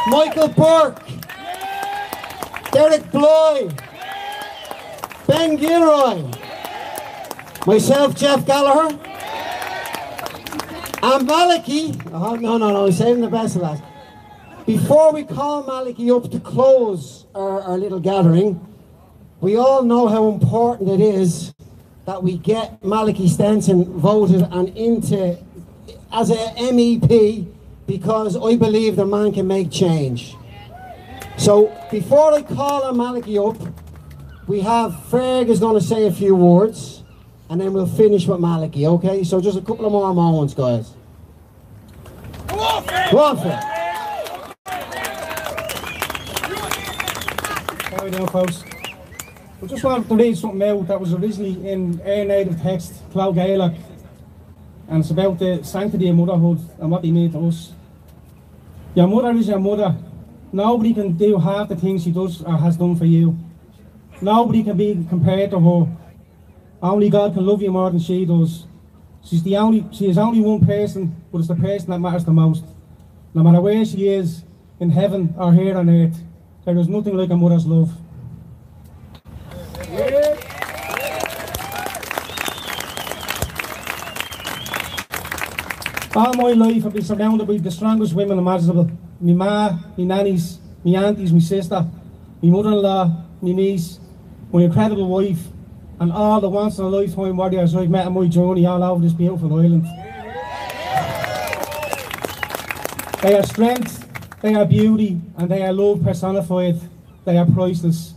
Michael Burke, Derek Bly, Ben Gilroy, myself, Jeff Gallagher, and Malachy. Oh, no, I'm saving the best of last. Before we call Malachy up to close our little gathering, we all know how important it is that we get Malachy Stenson voted and into as a MEP, because I believe the man can make change. So before I call on Malachy up, we have Ferg is going to say a few words, and then we'll finish with Malachy, okay? So just a couple of more moments, guys. Go on, Ferg. How are you doing, folks? I just wanted to read something out that was originally in our native text, Clough Gaelic, and it's about the sanctity of motherhood and what they mean to us. Your mother is your mother. Nobody can do half the things she does or has done for you. Nobody can be compared to her. Only God can love you more than she does. She is only one person, but it's the person that matters the most. No matter where she is, in heaven or here on earth, there is nothing like a mother's love. All my life I've been surrounded by the strongest women imaginable. My ma, my nannies, my aunties, my sister, my mother-in-law, my niece, my incredible wife, and all the once-in-a-lifetime warriors I've met on my journey all over this beautiful island. They are strength, they are beauty, and they are love personified. They are priceless.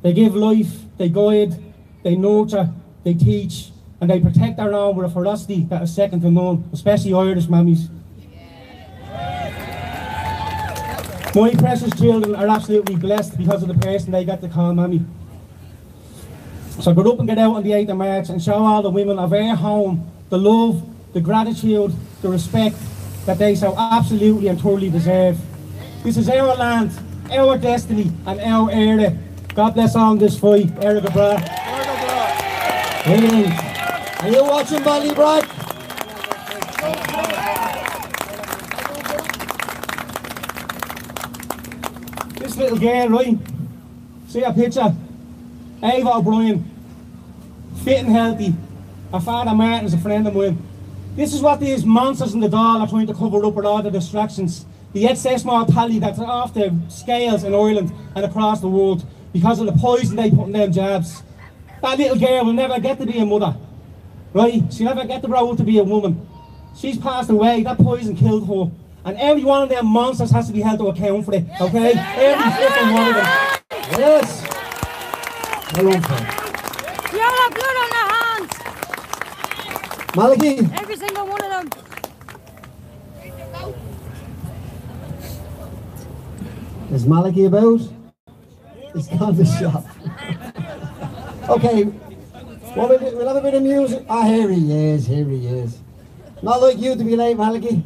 They give life, they guide, they nurture, they teach, and they protect our own with a ferocity that is second to none, especially Irish mammies. My precious children are absolutely blessed because of the person they get to call mammy. So get up and get out on the 8th of March and show all the women of our home the love, the gratitude, the respect that they so absolutely and thoroughly deserve. This is our land, our destiny, and our era. God bless all in this fight. Eric Bra. Are you watching Ballybrack? This little girl, right? See a picture? Ava O'Brien, fit and healthy. Her father Martin is a friend of mine. This is what these monsters in the Dáil are trying to cover up with all the distractions. the excess mortality that's off the scales in Ireland and across the world because of the poison they put in them jabs. That little girl will never get to be a mother, right? She'll never get to grow up to be a woman. She's passed away, that poison killed her. And every one of them monsters has to be held to account for it, okay? Every freaking one of them. Yes! Well done, Frank. You all have blood on their hands. Malachy? Every single one of them. Is Malachy about? He's gone to the shop. Okay, well, we'll have a bit of music. Ah, here he is, here he is. Not like you to be late, Malachy.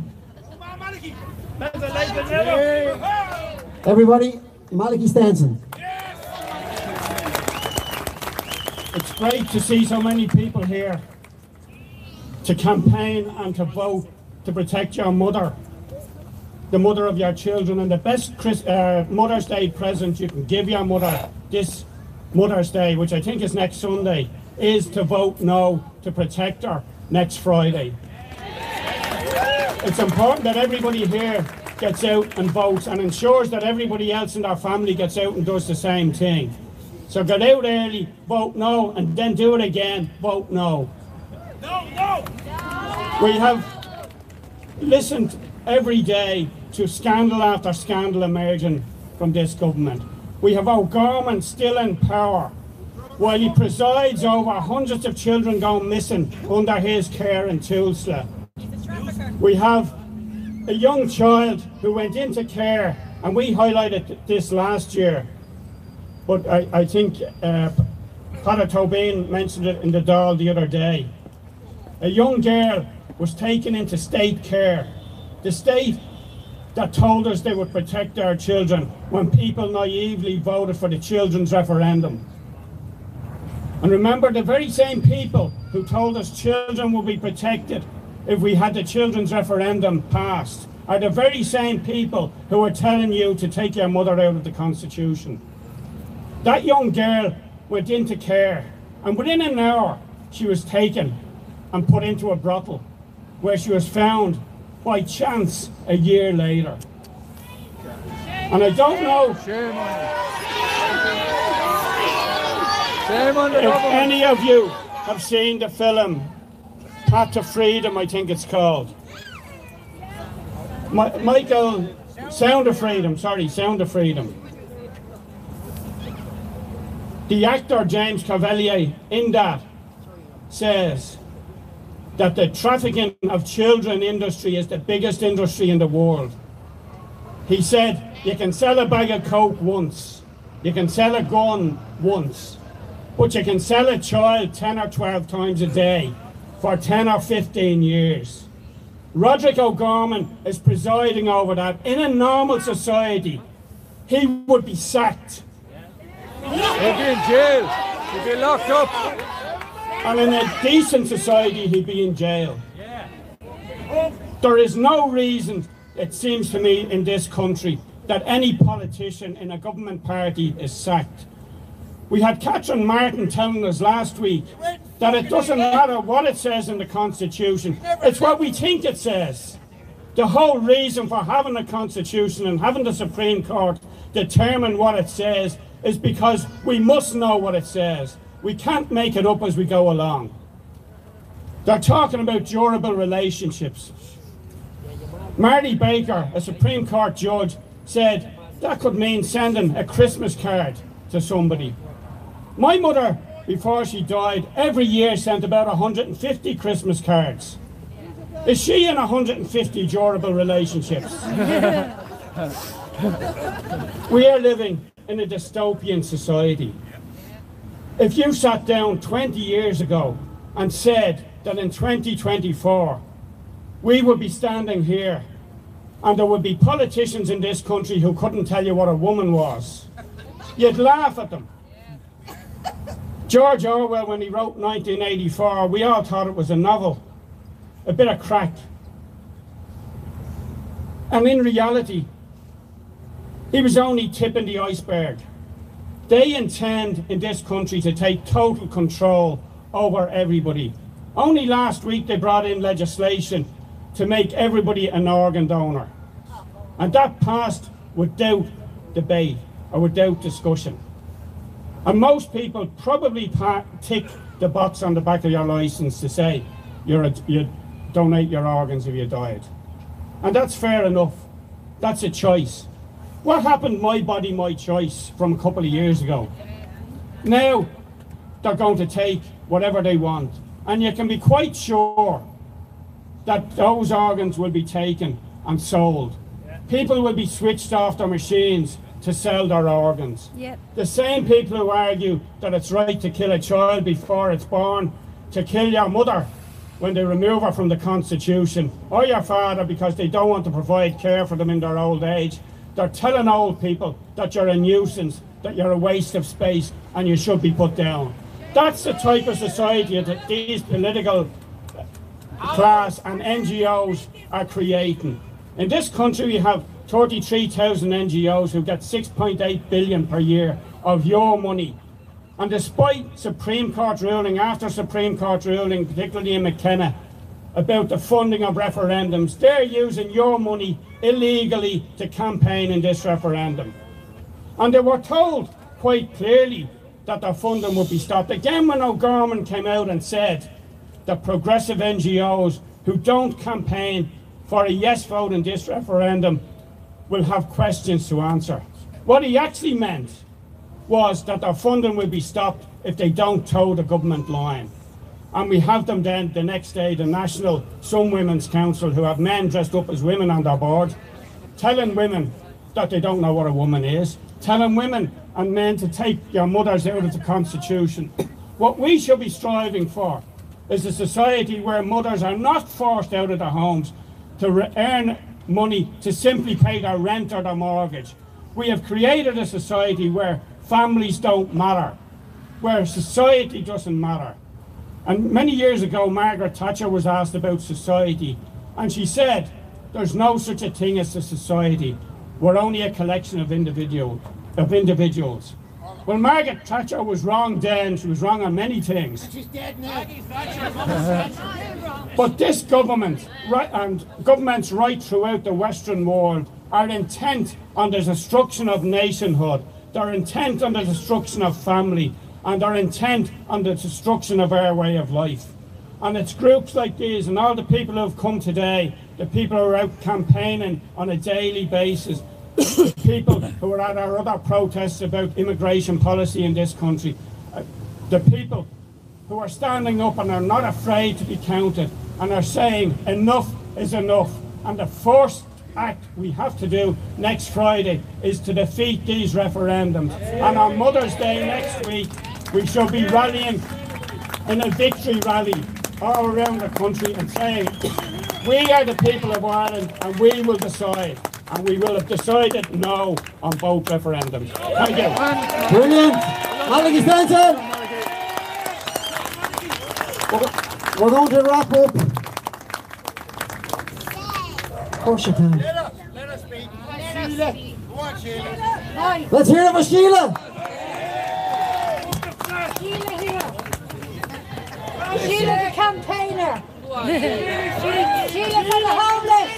Everybody, Malachy Stenson. It's great to see so many people here to campaign and to vote to protect your mother, the mother of your children, and the best Mother's Day present you can give your mother this Mother's Day, which I think is next Sunday, is to vote no to protect her next Friday. It's important that everybody here gets out and votes and ensures that everybody else in their family gets out and does the same thing. So get out early, vote no, and then do it again, vote no. No, no! We have listened every day to scandal after scandal emerging from this government. We have O'Gorman still in power, while he presides over hundreds of children going missing under his care in Tulsa. We have a young child who went into care, and we highlighted this last year, but I think Father Tobin mentioned it in the Dáil the other day. A young girl was taken into state care. The state that told us they would protect our children when people naively voted for the children's referendum. And remember, the very same people who told us children would be protected if we had the children's referendum passed are the very same people who are telling you to take your mother out of the Constitution. That young girl went into care, and within an hour she was taken and put into a brothel, where she was found by chance a year later. And I don't know if any of you have seen the film Path to Freedom, I think it's called. Michael, Sound of Freedom, sorry, Sound of Freedom. The actor James Cavalier in that says that the trafficking of children industry is the biggest industry in the world. He said, you can sell a bag of coke once, you can sell a gun once, but you can sell a child 10 or 12 times a day for 10 or 15 years. Roderick O'Gorman is presiding over that. In a normal society, he would be sacked. He'd be in jail, he'd be locked up. And in a decent society, he'd be in jail. There is no reason, it seems to me, in this country that any politician in a government party is sacked. We had Catherine Martin telling us last week that it doesn't matter what it says in the Constitution, it's what we think it says. The whole reason for having a Constitution and having the Supreme Court determine what it says is because we must know what it says. We can't make it up as we go along. They're talking about durable relationships. Marty Baker, a Supreme Court judge, said that could mean sending a Christmas card to somebody. My mother, before she died, every year sent about 150 Christmas cards. Is she in 150 durable relationships? We are living in a dystopian society. If you sat down 20 years ago and said that in 2024 we would be standing here and there would be politicians in this country who couldn't tell you what a woman was, you'd laugh at them. George Orwell, when he wrote 1984, we all thought it was a novel, a bit of crack. And in reality, he was only tipping the iceberg. They intend in this country to take total control over everybody. Only last week they brought in legislation to make everybody an organ donor. And that passed without debate or without discussion. And most people probably tick the box on the back of your licence to say you donate your organs if you died. And that's fair enough. That's a choice. What happened My Body, My Choice from a couple of years ago? Now they're going to take whatever they want. And you can be quite sure that those organs will be taken and sold. People will be switched off their machines to sell their organs. Yep. The same people who argue that it's right to kill a child before it's born, to kill your mother when they remove her from the Constitution, or your father because they don't want to provide care for them in their old age, they're telling old people that you're a nuisance, that you're a waste of space, and you should be put down. That's the type of society that these political class and NGOs are creating. In this country we have 33,000 NGOs who get 6.8 billion per year of your money. And despite Supreme Court ruling after Supreme Court ruling, particularly in McKenna, about the funding of referendums, they're using your money illegally to campaign in this referendum. And they were told quite clearly that their funding would be stopped. Again, when O'Gorman came out and said that progressive NGOs who don't campaign for a yes vote in this referendum will have questions to answer. What he actually meant was that their funding will be stopped if they don't toe the government line. And we have them then the next day, the National Some Women's Council, who have men dressed up as women on their board, telling women that they don't know what a woman is, telling women and men to take your mothers out of the Constitution. What we should be striving for is a society where mothers are not forced out of their homes to earn money to simply pay their rent or their mortgage. We have created a society where families don't matter, where society doesn't matter. And many years ago, Margaret Thatcher was asked about society, and she said, there's no such a thing as a society. We're only a collection of individuals. Well, Margaret Thatcher was wrong then, she was wrong on many things. She's dead now. But this government, and governments right throughout the Western world, are intent on the destruction of nationhood. They're intent on the destruction of family, and they're intent on the destruction of our way of life. And it's groups like these, and all the people who have come today, the people who are out campaigning on a daily basis, the people who are at our other protests about immigration policy in this country, the people who are standing up and are not afraid to be counted and are saying enough is enough. And the first act we have to do next Friday is to defeat these referendums. And on Mother's Day next week, we shall be rallying in a victory rally all around the country and saying, we are the people of Ireland and we will decide. And we will have decided no on both referendums. Thank you. Brilliant. Malachy Stanton. We're going to wrap up. Of course you can. Let us speak. Sheila. Go on, Sheila. Let's hear it for Sheila. Sheila here. Sheila the campaigner. Sheila for the homeless.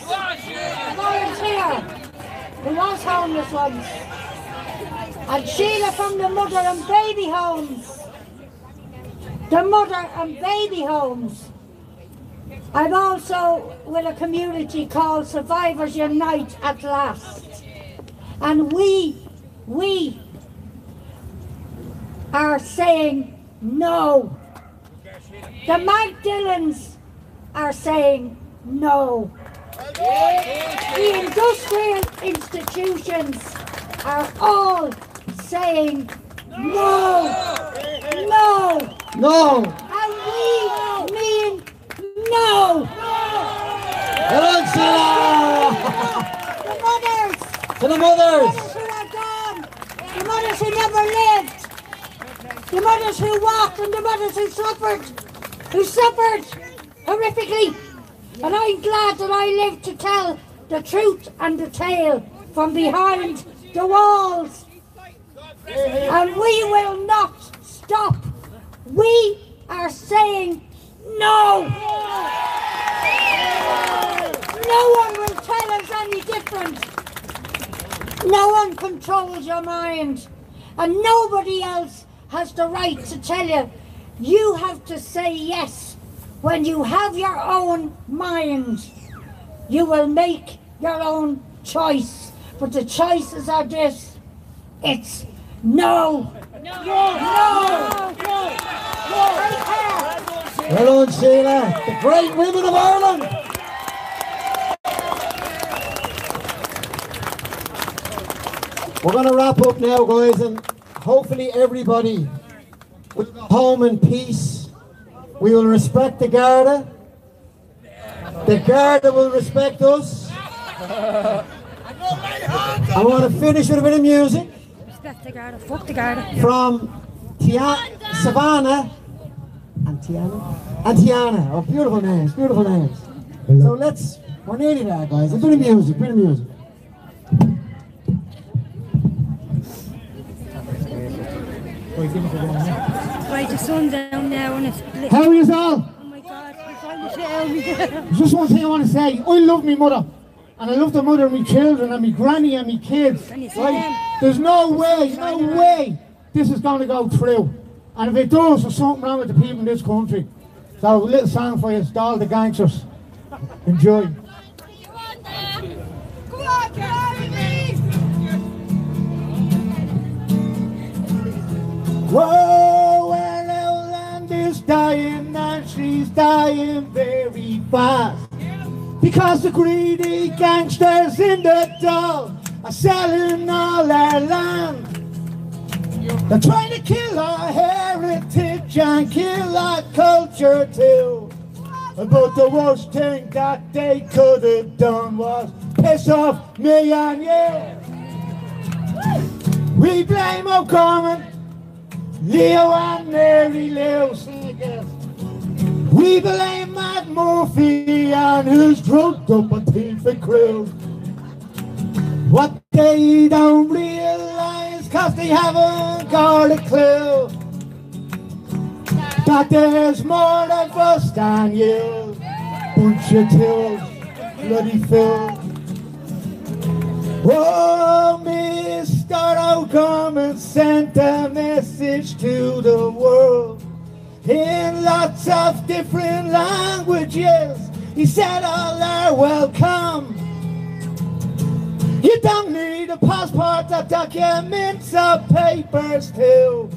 Volunteer. Who was homeless once. And Sheila from the mother and baby homes. The mother and baby homes. I'm also with a community called Survivors Unite at Last. And we are saying no. The Magdalens are saying no. The industrial institutions are all saying no. No. No. And we mean no. Well done, Sheila. The mothers. To the mothers. The mothers who are gone. The mothers who never lived. The mothers who walked and the mothers who suffered horrifically. And I'm glad that I lived to tell the truth and the tale from behind the walls. And we will not stop. We are saying no. No one will tell us any different. No one controls your mind, and nobody else has the right to tell you. You have to say yes. When you have your own mind, you will make your own choice. But the choices are this. It's no. No. No. No. Well done, Sheila. The great women of Ireland. We're going to wrap up now, guys, and hopefully everybody will go home in peace. We will respect the Garda. The Garda will respect us. I want to finish with a bit of music. Respect the Garda, fuck the Garda. From Savannah and Tiana. Oh, beautiful names, beautiful names. So we're nearly there, guys. A bit of music, bit of music. Right, the sun's down now and it's lit. How are you all? Oh my God, we're trying to shit out of me. Just one thing I want to say. I love my mother. And I love the mother of my children and my granny and my kids. Right? There's no way this is going to go through. And if it does, there's something wrong with the people in this country. So a little song for you, it's all the gangsters. Enjoy. Whoa, well, our land is dying and she's dying very fast. Because the greedy gangsters in the town are selling all our land. They're trying to kill our heritage and kill our culture too. But the worst thing that they could have done was piss off me and you. We blame O'Gorman, Leo and Mary Lou. We blame Matt Murphy and his drugged up and thieving crew. What they don't realise, cause they haven't got a clue, that there's more of us than you. Bunch of tills, bloody fools. Oh, Mr. O'Gorman sent a message to the world in lots of different languages. He said all are welcome. You don't need a passport or documents or papers too.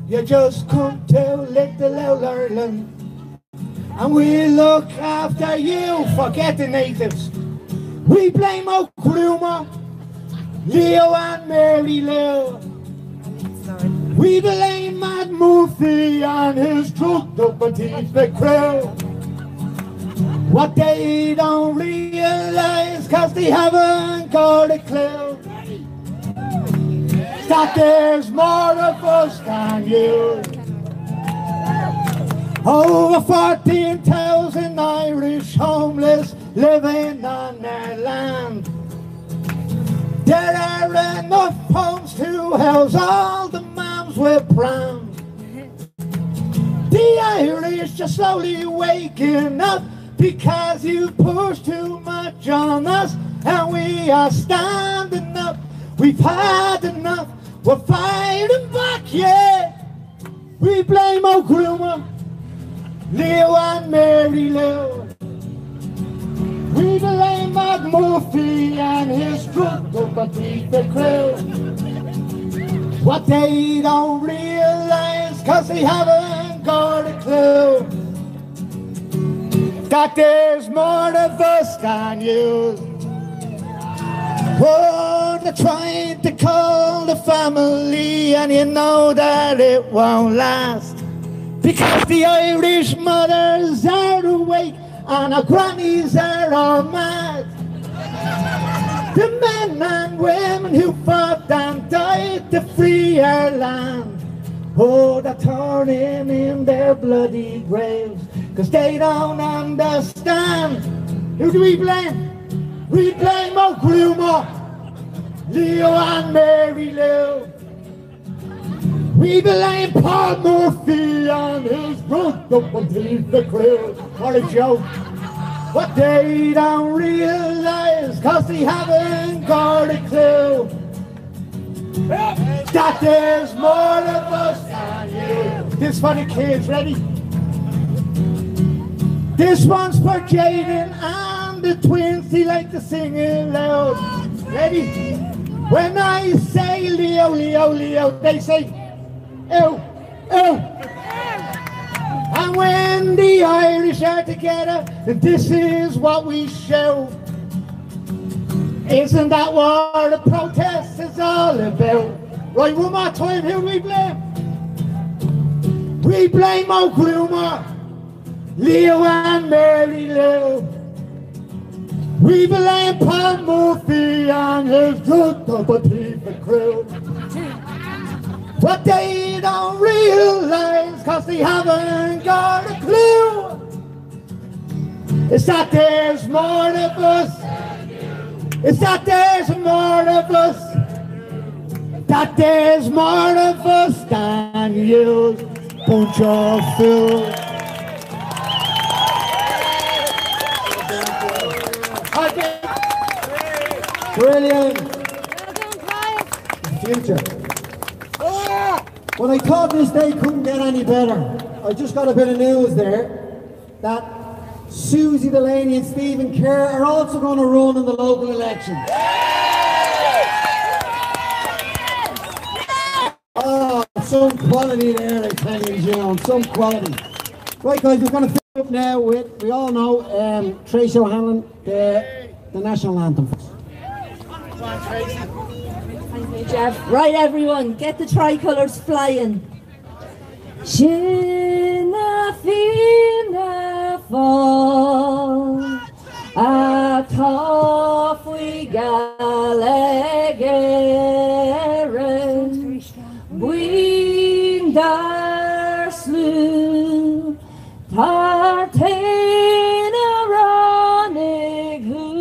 You just come to Little Old Ireland and we look after you. Forget the natives. We blame O'Groomer, Leo and Mary Lou. We blame Matt Murphy and his drugged up and thieving crew. What they don't realise, cause they haven't got a clue, that there's more of us than you. Over 14,000 Irish homeless living on their land. There are enough homes to house all the moms with prams. The Irish are slowly waking up because you push too much on us, and we are standing up. We've had enough, we're fighting back, yeah. We blame O'Groomer, Leo and Mary Lou. We blame Matt Murphy and his drugged up and thieving crew. What they don't realise, cause they haven't got a clue, that there's more of us than you. Oh, they're trying to call the family and you know that it won't last, because the Irish mothers are awake and our grannies are all mad. The men and women who fought and died to free our land, oh, they're turning in their bloody graves, cause they don't understand. Who do we blame? We blame O'Groomer, Leo and Mary Lou. We blame Paul Murphy and his drugged up and thieving crew. What a joke. What they don't realise, cause they haven't got a clue, That there's more of us than you. This for the kids, ready? This one's for Jaden and the twins, they like to sing it loud. Ready? When I say Leo, Leo, Leo, they say, ew, ew. And when the Irish are together, this is what we show. Isn't that what the protest is all about? Right, one more time, who do we blame? We blame O'Groomer, Leo and Mary Lou. We blame Paul Murphy and his good double people crew. But they don't realise, cause they haven't got a clue. It's that there's more of us. It's that there's more of us. That there's more of us than you, bunch of fools. Brilliant. Future. Well, I thought this day couldn't get any better. I just got a bit of news there that Susie Delaney and Stephen Kerr are also going to run in the local election. Oh, some quality there, I tell you, Jim, some quality. Right, guys, we're going to finish up now with, we all know, Tracy O'Hanlon, the national anthem. Thank you, Jeff. Right, everyone, get the tricolours flying. Shinna Fina Fall, a Toffee Gallagher, Windar Slew, Tartana Ronig Who,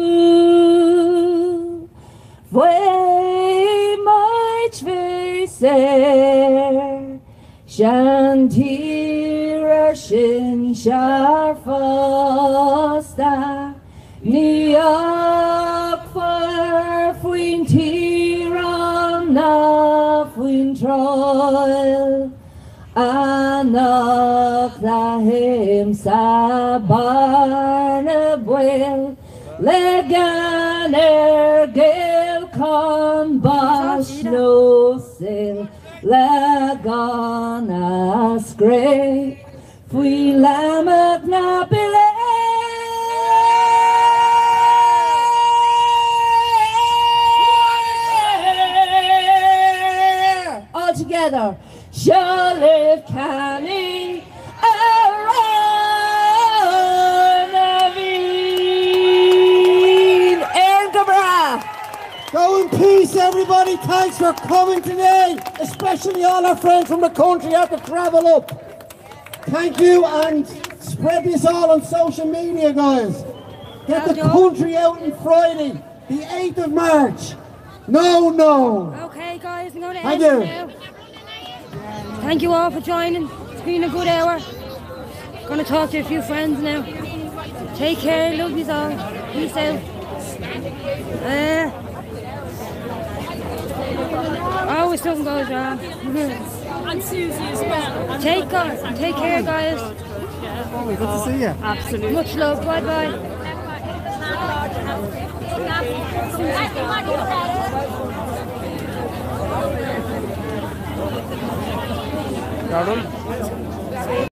Way March Viser, Shantir Shin Sharfosta, Niak for Fuin Tiram na Fuin Troil, Anak Lahim Sabarna Buel, Leganer Gil Con Bash no sin. Lagana scrape, fui lamak na pile. All together, Shalif Canning, Aaron Naveen, Aaron Gabra. Go in peace, everybody. Thanks for coming today, especially all our friends from the country have to travel up. Thank you, and spread this all on social media, guys. Get the country out on Friday, the 8th of March. No. Okay, guys, I'm going to Thank end you. it now. Thank you all for joining. It's been a good hour. Going to talk to a few friends now. Take care, love you all. Peace out. Always something goes wrong. And Susie as well. Take care, guys. Good to see you. Absolutely. Much love. Bye bye. Carol?